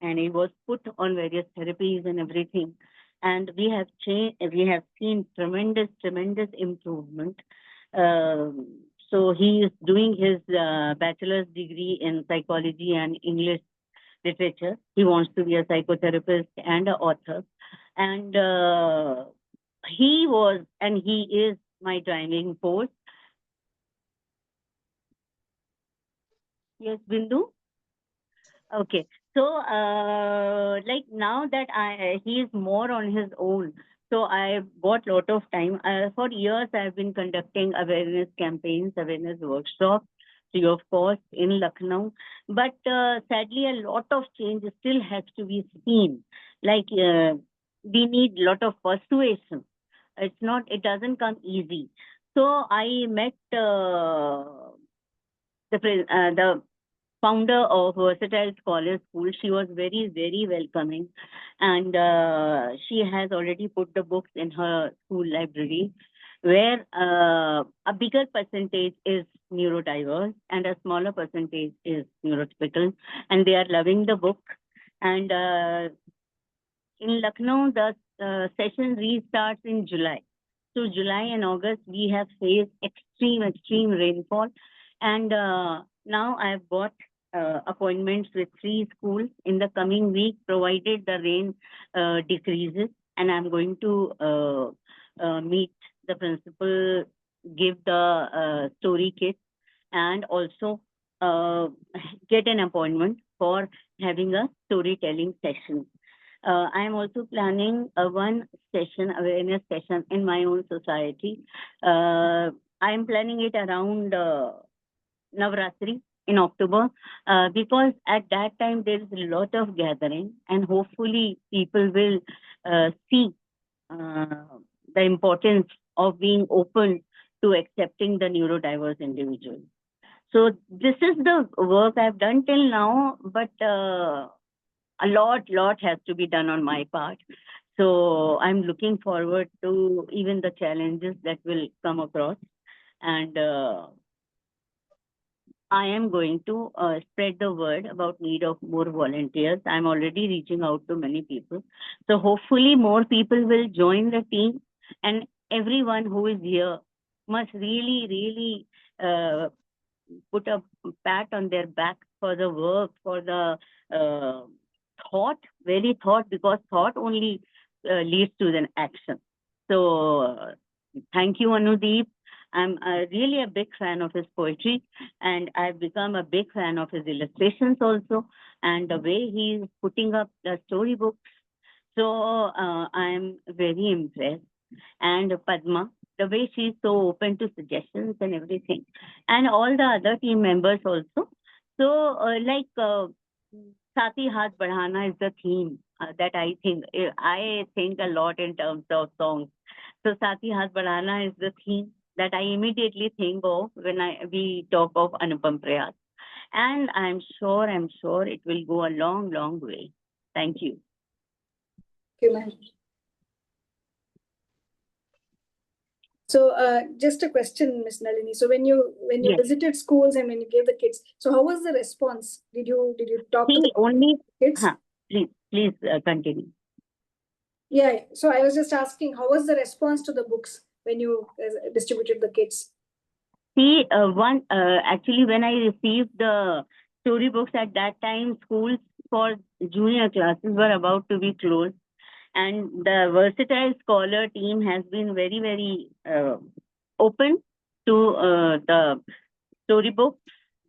and he was put on various therapies and everything. And we have seen tremendous improvement. So he is doing his bachelor's degree in psychology and English literature. He wants to be a psychotherapist and an author. And he was and he is my driving force. Yes, Bindu? Okay. So, like now that he is more on his own, so I got lot of time. For years, I've been conducting awareness campaigns, awareness workshops, free of cost in Lucknow. But sadly, a lot of change still has to be seen. Like we need lot of persuasion. It's not. It doesn't come easy. So I met the founder of Versatile Scholar School. She was very, very welcoming. And she has already put the books in her school library, where a bigger percentage is neurodiverse and a smaller percentage is neurotypical. And they are loving the book. And in Lucknow, the session restarts in July. So July and August, we have faced extreme rainfall. And now I've got appointments with 3 schools in the coming week, provided the rain decreases. And I'm going to meet the principal, give the story kit, and also uh, get an appointment for having a storytelling session. I am also planning a one session, awareness session in my own society. I am planning it around Navratri in October, because at that time there is a lot of gathering, and hopefully people will see uh, the importance of being open to accepting the neurodiverse individual. So this is the work I've done till now, but a lot has to be done on my part. So I'm looking forward to even the challenges that will come across. And I am going to spread the word about need of more volunteers. I'm already reaching out to many people. So hopefully more people will join the team, and everyone who is here must really uh, put a pat on their back for the work, for the uh, thought, very thought, because thought only leads to an action. So thank you, Anudeep. I'm really a big fan of his poetry, and I've become a big fan of his illustrations also, and the way he's putting up the storybooks. So I'm very impressed. And Padma, the way she's so open to suggestions and everything, and all the other team members also. So, Sati Haath Badhana is the theme that I think a lot in terms of songs. So, Sati Haath Badhana is the theme that I immediately think of when we talk of Anupam Prayas. And I'm sure it will go a long way. Thank you. Okay, ma'am. So, just a question, Ms. Nalini. So, when you Yes. visited schools and when you gave the kids, so how was the response? Did you talk to See, the only, kids? please continue. Yeah. So, I was just asking, how was the response to the books when you distributed the kids? See, actually, when I received the storybooks at that time, schools for junior classes were about to be closed, and the Versatile Scholar team has been very open to the storybook.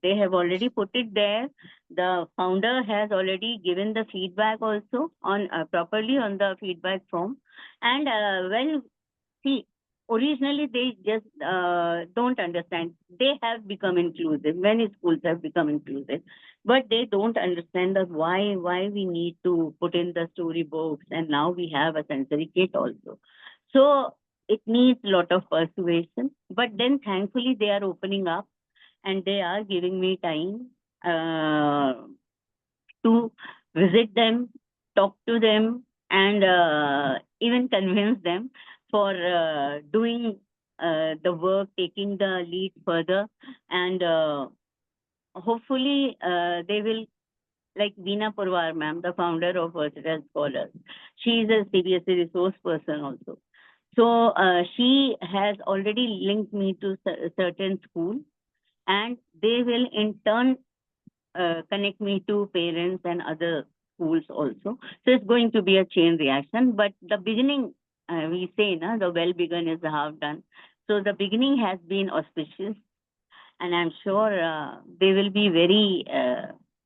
They have already put it there. The founder has already given the feedback also on properly on the feedback form, and see, originally they just don't understand. They have become inclusive. Many schools have become inclusive, but they don't understand that why we need to put in the storybooks, and now we have a sensory kit also. So it needs a lot of persuasion. But then thankfully they are opening up, and they are giving me time to visit them, talk to them, and even convince them for doing the work, taking the lead further, and hopefully they will, like Veena Purwar ma'am, the founder of Versatile Scholars. She is a CBSE resource person also. So she has already linked me to certain schools, and they will in turn connect me to parents and other schools also. So it's going to be a chain reaction. But the beginning, we say, na, the well begun is the half done. So the beginning has been auspicious, and I'm sure they will be very,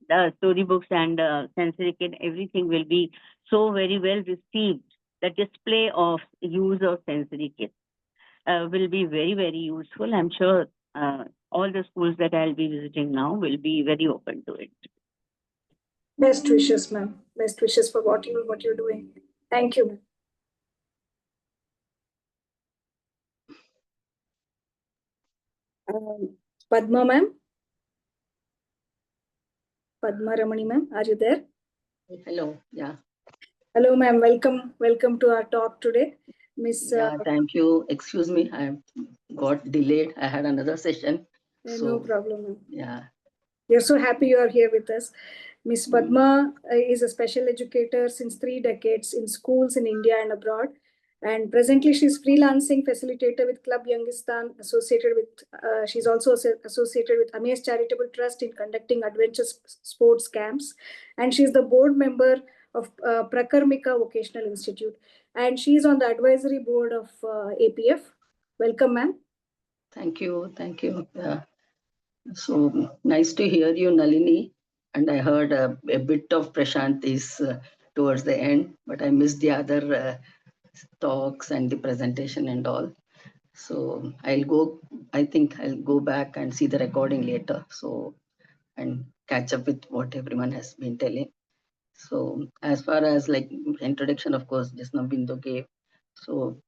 the storybooks and sensory kit, everything will be so very well received. The display of use of sensory kit will be very, very useful. I'm sure all the schools that I'll be visiting now will be very open to it. Best wishes, ma'am. Best wishes for what you're doing. Thank you, ma'am. Padma, ma'am. Padma Ramani, ma'am. Are you there? Hello. Yeah. Hello, ma'am. Welcome to our talk today. Miss. Yeah. Thank you. Excuse me. I got delayed. I had another session. No So problem, ma'am. yeah. We're so happy you are here with us. Miss Padma is a special educator since 3 decades in schools in India and abroad. And presently, she's freelancing facilitator with Club Youngistan, associated with. She's also associated with Amaze Charitable Trust in conducting adventure sports camps, and she's the board member of Prakarmika Vocational Institute, and she's on the advisory board of APF. Welcome, ma'am. Thank you. Thank you. So nice to hear you, Nalini. And I heard a bit of Prashant is towards the end, but I missed the other talks and the presentation and all. So I think I'll go back and see the recording later. So, and catch up with what everyone has been telling. So as far as like introduction, of course, just now Bindu gave. So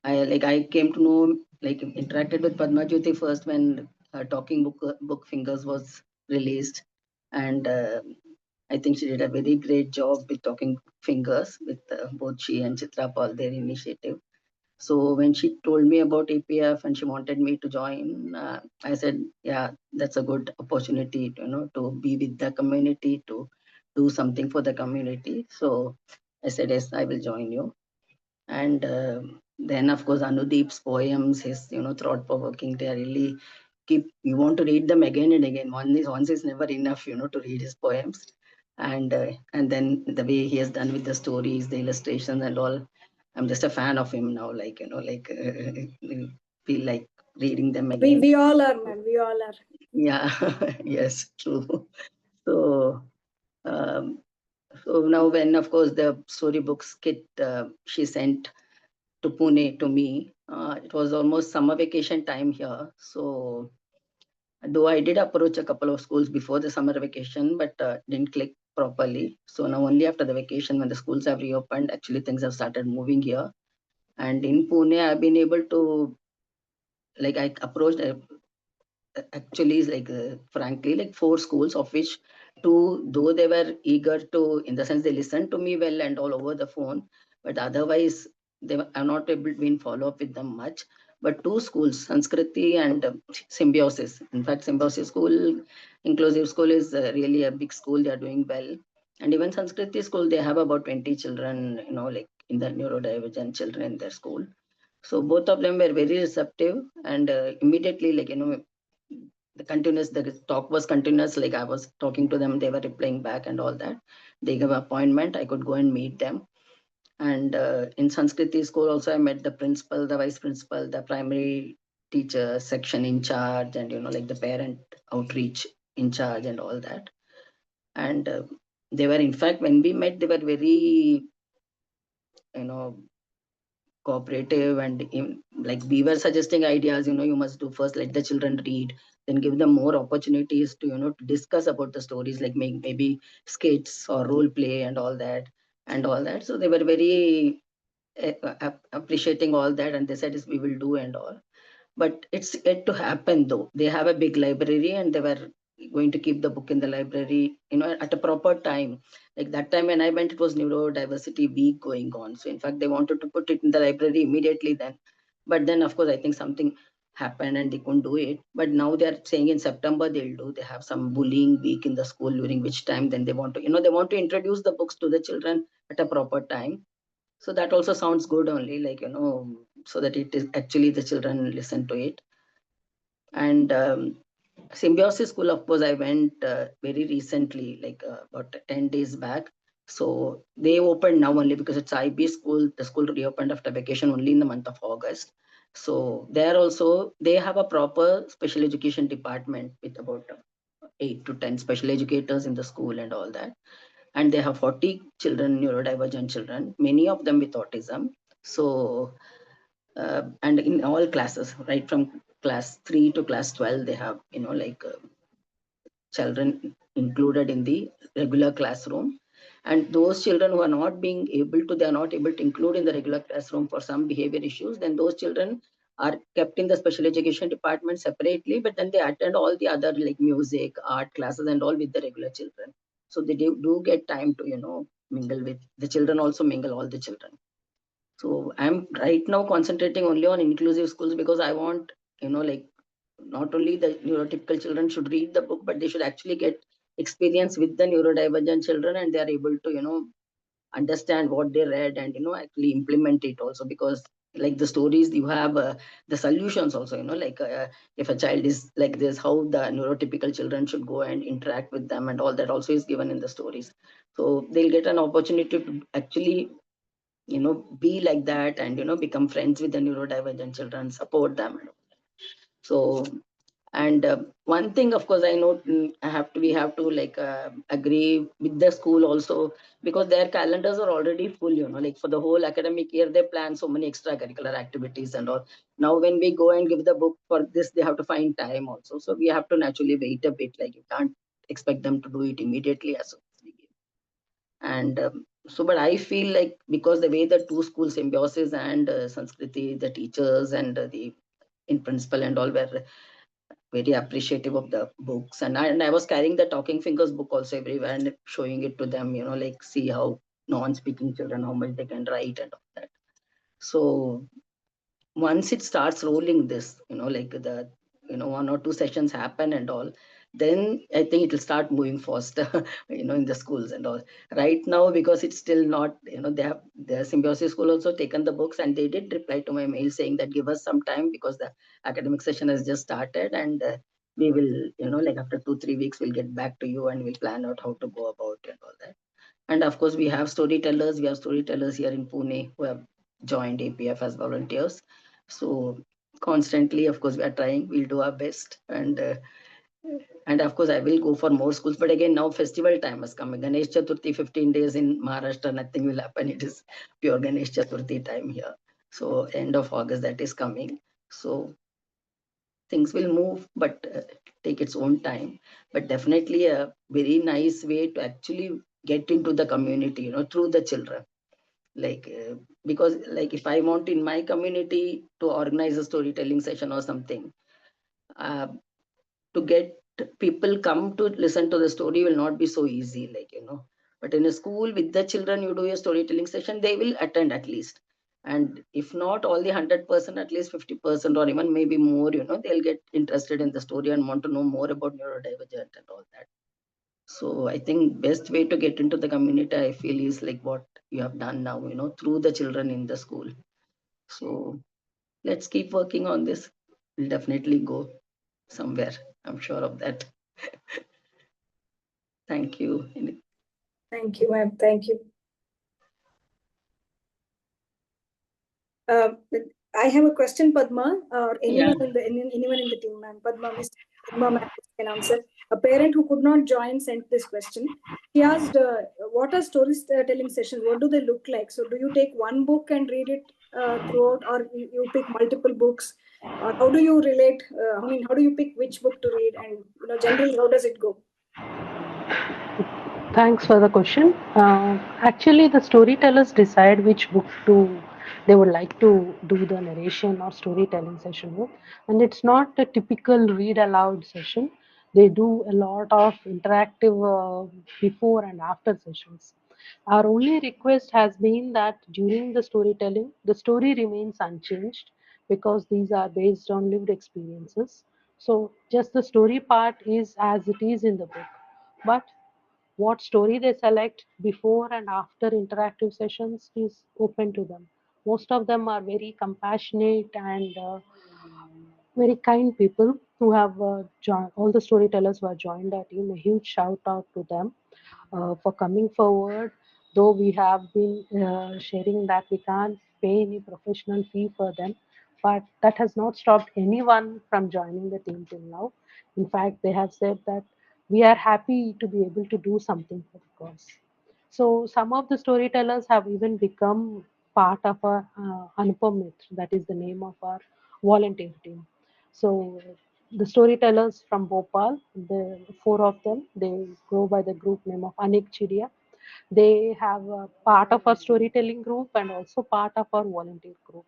I came to know, like interacted with Padma Jyoti first when Talking Book Fingers was released, and I think she did a very great job with Talking Fingers with both she and Chitra Paul, their initiative. So when she told me about APF and she wanted me to join, I said, yeah, that's a good opportunity, to be with the community, to do something for the community. So I said, yes, I will join you. And then of course Anudeep's poems, his thought provoking, they are really you want to read them again and again. Once is never enough, to read his poems. And then the way he has done with the stories, the illustrations and all, I'm just a fan of him now, feel like reading them again. We all are, ma'am. We all are. Yeah. Yes, true. So so now when of course the storybooks kit she sent to Pune to me. It was almost summer vacation time here. So though I did approach a couple of schools before the summer vacation, but didn't click properly. So now only after the vacation, when the schools have reopened, actually things have started moving here. And in Pune, I've been able to, I approached actually frankly like 4 schools, of which 2, though they were eager to, in the sense they listened to me well and all over the phone, but otherwise I'm not able to follow up with them much. But 2 schools, Sanskriti and Symbiosis. In fact, Symbiosis school, inclusive school, is really a big school. They are doing well. And even Sanskriti school, they have about 20 children, like in the neurodivergent children in their school. So both of them were very receptive, and immediately, the talk was continuous. Like I was talking to them, they were replying back and all that. They gave an appointment, I could go and meet them. And in Sanskriti school also, I met the principal, the vice principal, the primary teacher section in charge, and the parent outreach in charge and all that. And they were, in fact, when we met, they were very you know cooperative, and like we were suggesting ideas. You must do first, let the children read, then give them more opportunities to to discuss about the stories, like make maybe skits or role play and all that. So they were very appreciating all that, and they said, yes, we will do and all. But it's yet to happen, though. They have a big library, and they were going to keep the book in the library, at a proper time. Like that time when I went, it was neurodiversity week going on. So in fact, they wanted to put it in the library immediately then. But then, of course, I think something happened and they couldn't do it. But now they're saying in September they'll do. They have some bullying week in the school, during which time then they want to, they want to introduce the books to the children at a proper time. So that also sounds good only, so that it is actually the children listen to it. And Symbiosis School, of course, I went very recently, like about 10 days back. So they opened now only because it's IB school. The school reopened after vacation only in the month of August. So there also, they have a proper special education department with about 8 to 10 special educators in the school and all that. And they have 40 children, neurodivergent children, many of them with autism. So, and in all classes, right from class 3 to class 12, they have, like children included in the regular classroom. And those children who are not being able to, they are not able to include in the regular classroom for some behavior issues, then those children are kept in the special education department separately, but then they attend all the other like music, art classes and all with the regular children. So they do get time to, mingle with the children, also mingle all the children. So I'm right now concentrating only on inclusive schools because I want, like not only the neurotypical children should read the book, but they should actually get experience with the neurodivergent children, and they are able to, understand what they read and, actually implement it also. Because like the stories you have, the solutions also, like if a child is like this, how the neurotypical children should go and interact with them, and all that also is given in the stories. So they'll get an opportunity to actually, be like that, and, become friends with the neurodivergent children, support them. So, and one thing, of course, I know, we have to like agree with the school also, because their calendars are already full, like for the whole academic year, they plan so many extracurricular activities and all. Now, when we go and give the book for this, they have to find time also. So we have to naturally wait a bit, like you can't expect them to do it immediately as soon as we give. And so, but I feel like because the way the two schools, Symbiosis and Sanskriti, the teachers and the in principal and all were very appreciative of the books. And I was carrying the Talking Fingers book also everywhere and showing it to them, like see how non-speaking children, how much they can write and all that. So once it starts rolling this, like the, 1 or 2 sessions happen and all, then I think it will start moving faster, in the schools and all. Right now, because it's still not, they have the Symbiosis School also taken the books, and they did reply to my mail saying that give us some time because the academic session has just started, and we will, like after 2-3 weeks, we'll get back to you and we'll plan out how to go about and all that. And of course, we have storytellers. We have storytellers here in Pune who have joined APF as volunteers. So constantly, of course, we are trying. We'll do our best, and of course, I will go for more schools. But again, now festival time is coming. Ganesh Chaturthi, 15 days in Maharashtra, nothing will happen. It is pure Ganesh Chaturthi time here. So end of August, that is coming. So things will move, but take its own time. But definitely a very nice way to actually get into the community, through the children. Like because like if I want in my community to organize a storytelling session or something, uh, to get people come to listen to the story will not be so easy, like, but in a school with the children, you do a storytelling session, they will attend at least. And if not all the 100%, at least 50% or even maybe more, they'll get interested in the story and want to know more about neurodivergent and all that. So I think best way to get into the community, I feel, is like what you have done now, through the children in the school. So let's keep working on this. We'll definitely go somewhere. I'm sure of that. Thank you. Thank you, ma'am. Thank you. Uh, I have a question, Padma, or Yeah. anyone in the team, ma'am. Padma, Miss Padma, ma'am can answer. A parent who could not join sent this question. She asked, "What are storytelling sessions? What do they look like? So, do you take one book and read it throughout, or you pick multiple books, or how do you relate? How do you pick which book to read, and generally, how does it go?" Thanks for the question. Actually, the storytellers decide which book to they would like to do the narration or storytelling session with, and it's not a typical read aloud session. They do a lot of interactive before and after sessions. Our only request has been that during the storytelling, the story remains unchanged because these are based on lived experiences. So, just the story part is as it is in the book, but what story they select before and after interactive sessions is open to them. Most of them are very compassionate and very kind people who have joined, all the storytellers who have joined our team. A huge shout out to them for coming forward. Though we have been sharing that we can't pay any professional fee for them, but that has not stopped anyone from joining the team till now. In fact, they have said that we are happy to be able to do something for the cause. So some of the storytellers have even become part of our Anupam Mitra, that is the name of our volunteer team. So the storytellers from Bhopal, the four of them, they go by the group name of Anik Chidia. They have a part of our storytelling group and also part of our volunteer group.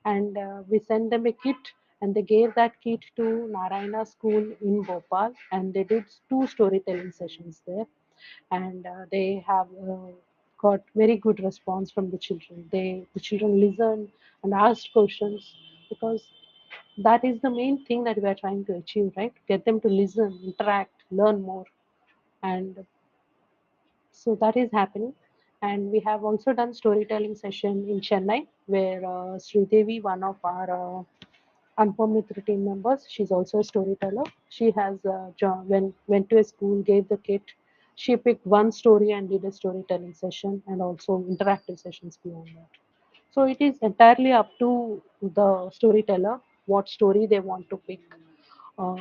And we sent them a kit, and they gave that kit to Narayana School in Bhopal, and they did two storytelling sessions there, and they have got very good response from the children. The children listened and asked questions, because that is the main thing that we are trying to achieve, right? Get them to listen, interact, learn more, and so that is happening. And we have also done storytelling session in Chennai, where Sridevi, one of our Anupam Mitra team members, she's also a storyteller. She has went to a school, gave the kit. She picked one story and did a storytelling session and also interactive sessions beyond that. So it is entirely up to the storyteller what story they want to pick, uh,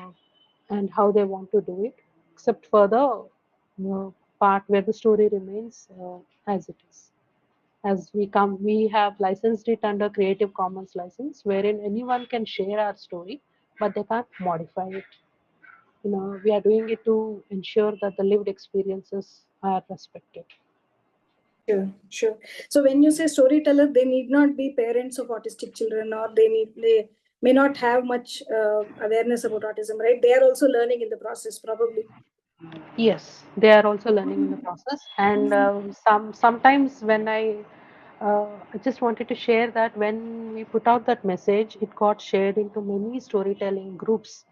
and how they want to do it, except for the part where the story remains as it is. As we have licensed it under Creative Commons license, wherein anyone can share our story, but they can't modify it. We are doing it to ensure that the lived experiences are respected. Sure, sure. So when you say storyteller, they need not be parents of autistic children, or they may not have much awareness about autism, right? They are also learning in the process, probably. Yes, they are also learning in the process, and sometimes when I just wanted to share that when we put out that message, it got shared into many storytelling groups.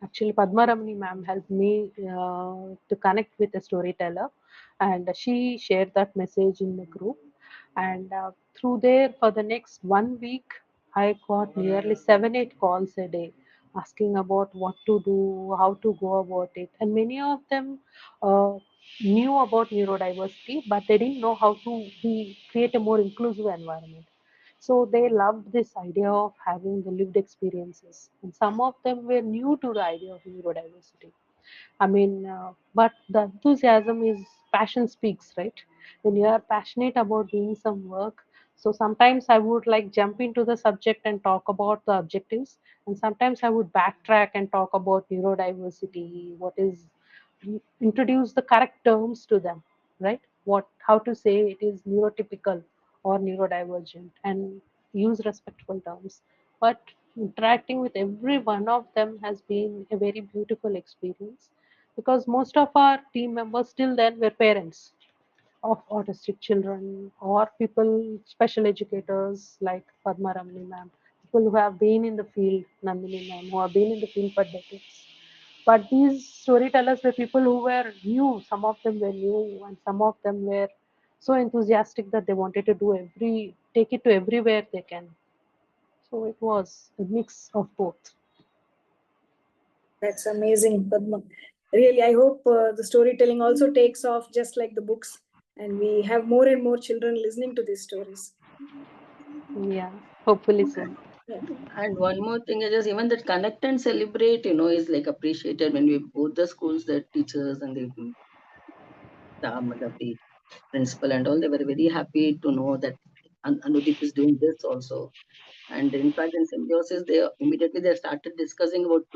Actually, Padma Ramani ma'am helped me to connect with a storyteller, and she shared that message in the group. And through there, for the next 1 week, I got nearly 7, 8 calls a day asking about what to do, how to go about it. And many of them uh, knew about neurodiversity, but they didn't know how to create a more inclusive environment. So they loved this idea of having the lived experiences. And some of them were new to the idea of neurodiversity. But the enthusiasm is passion speaks, right? When you are passionate about doing some work, so sometimes I would like jump into the subject and talk about the objectives, and sometimes I would backtrack and talk about neurodiversity, what is, introduce the correct terms to them, right? How to say it is neurotypical or neurodivergent, and use respectful terms. But interacting with every one of them has been a very beautiful experience, because most of our team members till then were parents of autistic children, or people, special educators like Padma Ramani ma'am, people who have been in the field, Nandini ma'am, who have been in the field for decades. But these storytellers were people who were new, some of them were new, and some of them were so enthusiastic that they wanted to take it to everywhere they can. So it was a mix of both. That's amazing, Padma. Really, I hope the storytelling also takes off just like the books, and we have more and more children listening to these stories. Yeah, hopefully soon. Yeah. And one more thing is just even that connect and celebrate, is like appreciated when we both the schools, the teachers and the principal and all, they were very happy to know that Anudeep is doing this also. And in fact, in symbiosis, they started discussing about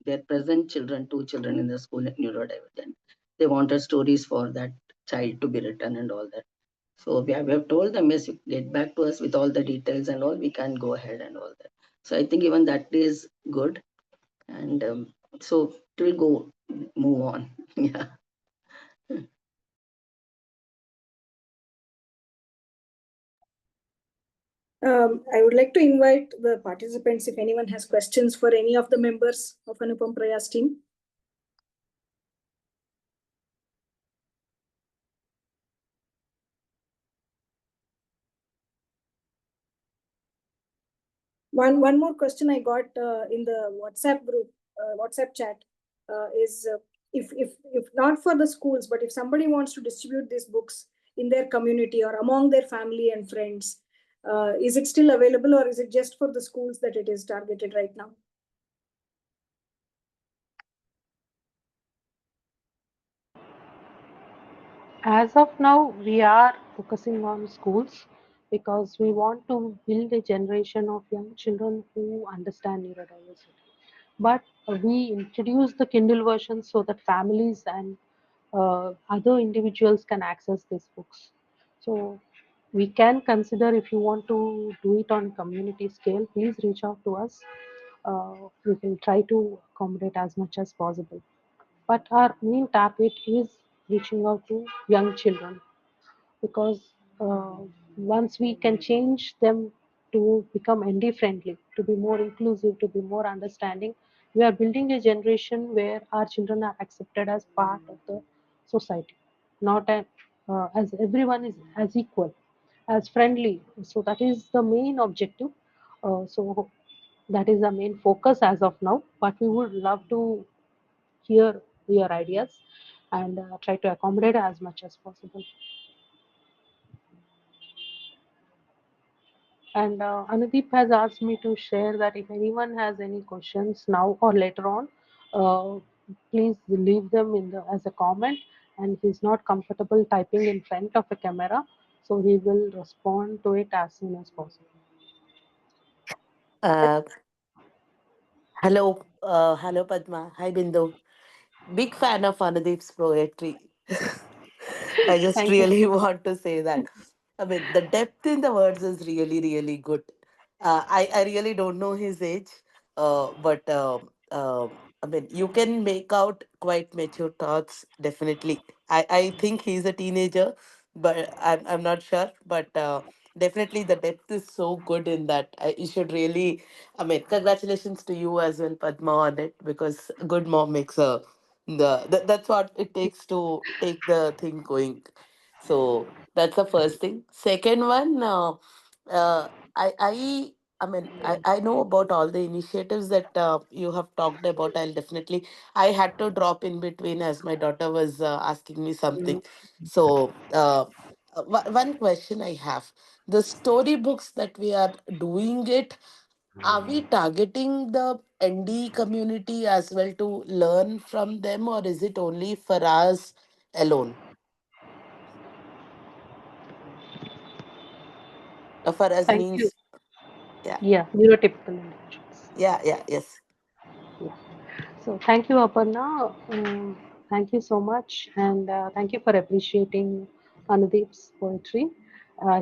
their present children, two children in the school at neurodivergent. They wanted stories for that child to be written and all that. So we have told them, yes, you get back to us with all the details and all, we can go ahead and all that. So I think even that is good. And so it will move on. Yeah. I would like to invite the participants if anyone has questions for any of the members of Anupam Prayas team. One more question I got in the WhatsApp group, WhatsApp chat, is if not for the schools, but if somebody wants to distribute these books in their community or among their family and friends, is it still available, or is it just for the schools that it is targeted right now? As of now, we are focusing on schools because we want to build a generation of young children who understand neurodiversity. But we introduce the Kindle version so that families and other individuals can access these books. So we can consider, if you want to do it on community scale, please reach out to us. We will try to accommodate as much as possible. But our main target is reaching out to young children because once we can change them to become ND friendly, to be more inclusive, to be more understanding, we are building a generation where our children are accepted as part of the society, not as everyone is as equal, as friendly. So that is the main objective. So that is the main focus as of now. But we would love to hear your ideas and try to accommodate as much as possible. And Anudeep has asked me to share that if anyone has any questions now or later on, uh, please leave them in the as a comment. And he's not comfortable typing in front of a camera, so he will respond to it as soon as possible. Uh, hello, Padma. Hi, Bindu. Big fan of Anudeep's poetry. I just Thank you. really want to say that. I mean, the depth in the words is really, really good. I really don't know his age, but I mean, you can make out quite mature thoughts, definitely. I think he's a teenager, but I'm not sure. But definitely the depth is so good in that. You should really, I mean, congratulations to you as well, Padma, on it, because a good mom makes a that's what it takes to take the thing going. So that's the first thing. Second one, uh, I mean, I know about all the initiatives that you have talked about. I had to drop in between as my daughter was asking me something. So, one question I have, the storybooks that we are doing it, are we targeting the ND community as well to learn from them, or is it only for us alone? For us Thank you. means, yeah, Yeah, neurotypical individuals. yes. Yeah. So thank you, Aparna. Thank you so much, and thank you for appreciating Anudeep's poetry.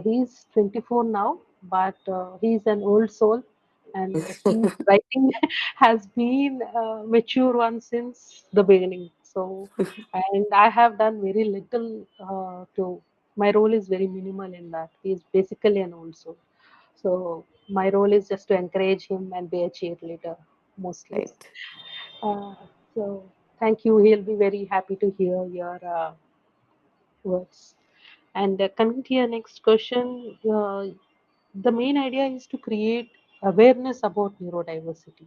He's 24 now, but he's an old soul, and his writing has been mature one since the beginning. So, and I have done very little to. My role is very minimal in that. He's basically an old soul. So my role is just to encourage him and be a cheerleader mostly. Right. Uh, so thank you. He'll be very happy to hear your words. And coming to your next question, the main idea is to create awareness about neurodiversity.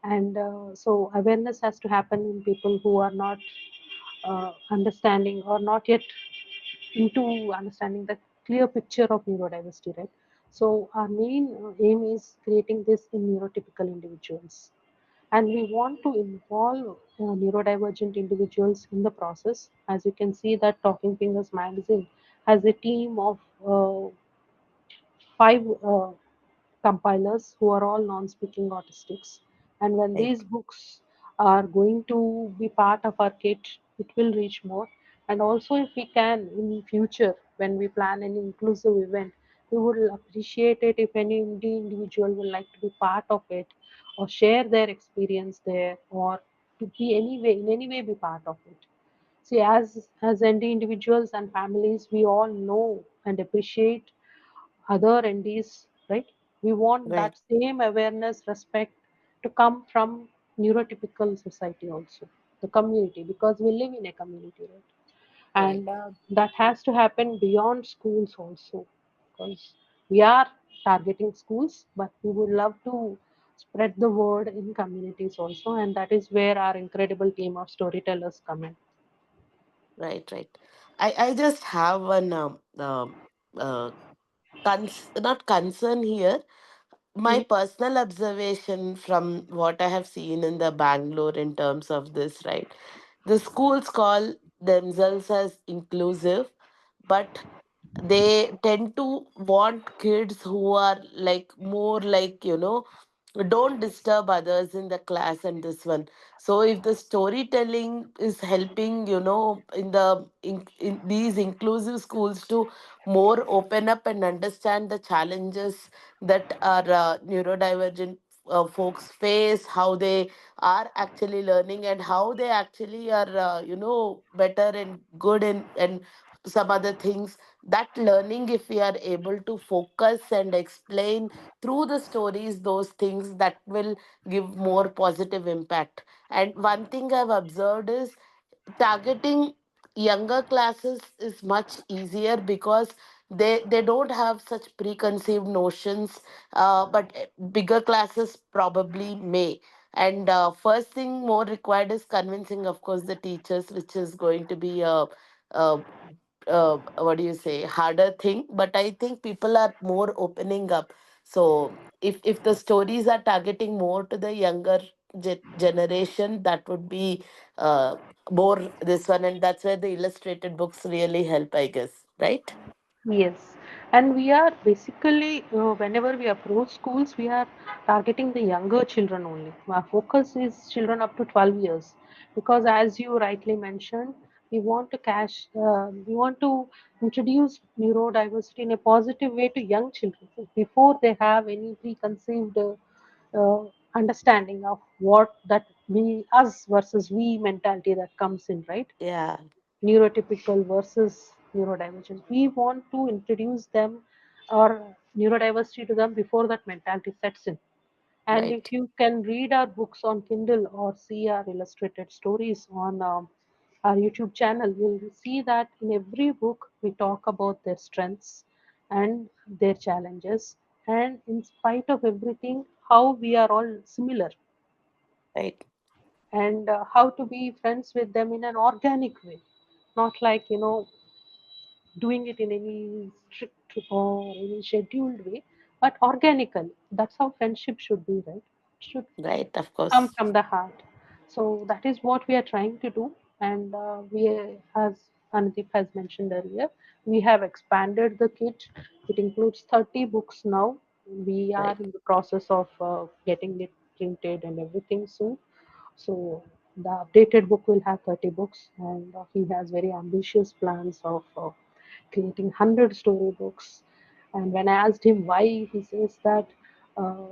And so awareness has to happen in people who are not understanding or not yet into understanding the clear picture of neurodiversity, right? So our main aim is creating this in neurotypical individuals, and we want to involve neurodivergent individuals in the process. As you can see that Talking Fingers magazine has a team of 5 compilers who are all non-speaking autistics, and when Right. these books are going to be part of our kit, it will reach more. And also, if we can in future, when we plan an inclusive event, we would appreciate it if any individual would like to be part of it or share their experience there, or to be in any way be part of it. See, as ND individuals and families, we all know and appreciate other NDs, right? We want Right. that same awareness, respect to come from neurotypical society also, the community, because we live in a community, right? Right. And that has to happen beyond schools also, because we are targeting schools, but we would love to spread the word in communities also, and that is where our incredible team of storytellers come in. Right, right. I just have one uh, not concern here. My Mm. personal observation from what I have seen in the Bangalore in terms of this, right? The schools call themselves as inclusive, but they tend to want kids who are like more like, don't disturb others in the class and this one. So if the storytelling is helping, in these inclusive schools to more open up and understand the challenges that our neurodivergent folks face, how they are actually learning and how they actually are better and good in and some other things, that learning, if we are able to focus and explain through the stories those things, that will give more positive impact. And one thing I've observed is targeting younger classes is much easier because they don't have such preconceived notions, but bigger classes probably may. And first thing more required is convincing, of course, the teachers, which is going to be a what do you say, harder thing, but I think people are more opening up. So if the stories are targeting more to the younger generation, that would be uh, more this one, and that's where the illustrated books really help, I guess, right? Yes, and we are basically, whenever we approach schools, we are targeting the younger children only. Our focus is children up to 12 years because, as you rightly mentioned, we want to introduce neurodiversity in a positive way to young children before they have any preconceived understanding of what that we, us versus we mentality that comes in, right? Yeah. Neurotypical versus neurodivergent. We want to introduce them or neurodiversity to them before that mentality sets in. And if Right. you can read our books on Kindle or see our illustrated stories on our YouTube channel, you'll see that in every book we talk about their strengths and their challenges, and in spite of everything, how we are all similar, Right. and how to be friends with them in an organic way, not like doing it in any strict or any scheduled way, but organically. That's how friendship should be, right? It should Right, of come course. from the heart. So that is what we are trying to do. And as Anudip has mentioned earlier, we have expanded the kit. It includes 30 books now. We are Right. in the process of getting it printed and everything soon. So the updated book will have 30 books, and he has very ambitious plans of creating 100 storybooks. And when I asked him why, he says that uh,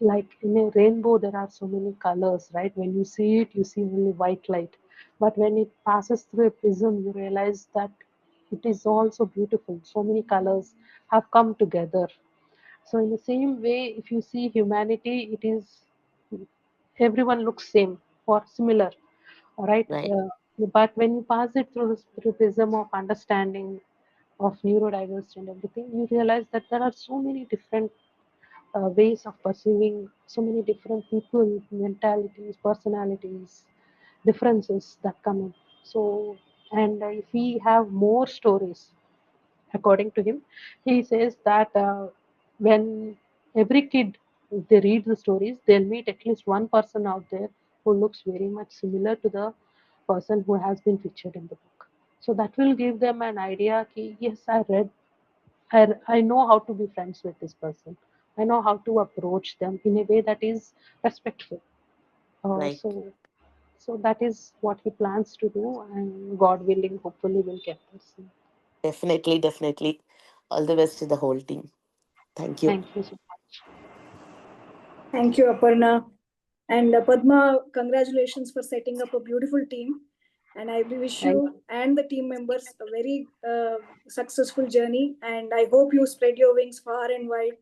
like in a rainbow there are so many colors, right? When you see it, you see only white light, but when it passes through a prism, you realize that it is also beautiful. So many colors have come together. So in the same way, if you see humanity, it is everyone looks same or similar, all right? Right. But when you pass it through the prism of understanding of neurodiversity and everything, you realize that there are so many different ways of perceiving, so many different people, mentalities, personalities, differences that come in. So, and if we have more stories, according to him, he says that when every kid, if they read the stories, they'll meet at least one person out there who looks very much similar to the person who has been featured in the book. So that will give them an idea ki, yes, I know how to be friends with this person. I know how to approach them in a way that is respectful. Right. So that is what he plans to do, and God willing, hopefully, we'll get this. Definitely, definitely. All the best to the whole team. Thank you. Thank you so much. Thank you, Aparna. And Padma, congratulations for setting up a beautiful team. And I wish Thank you and the team members a very successful journey. And I hope you spread your wings far and wide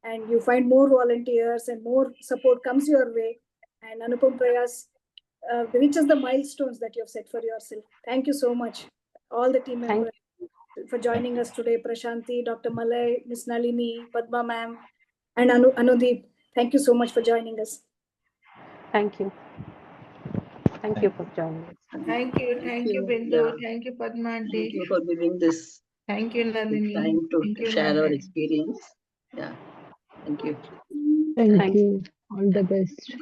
and you find more volunteers and more support comes your way. And Anupam Prayas reaches the milestones that you have set for yourself. Thank you so much, all the team thank members. you. for joining us today, Prashanti, Dr. Malay, Ms. Nalini, Padma ma'am, and Anudeep. Thank you so much for joining us. Thank you. Thank you for joining us. Thank you, Bindu. Yeah. Thank you, Padma Thank aunty. you for giving this Thank you, Nalini. time to Thank you, share our Malay. experience. Yeah. Thank you. Thank Thanks. you. All the best.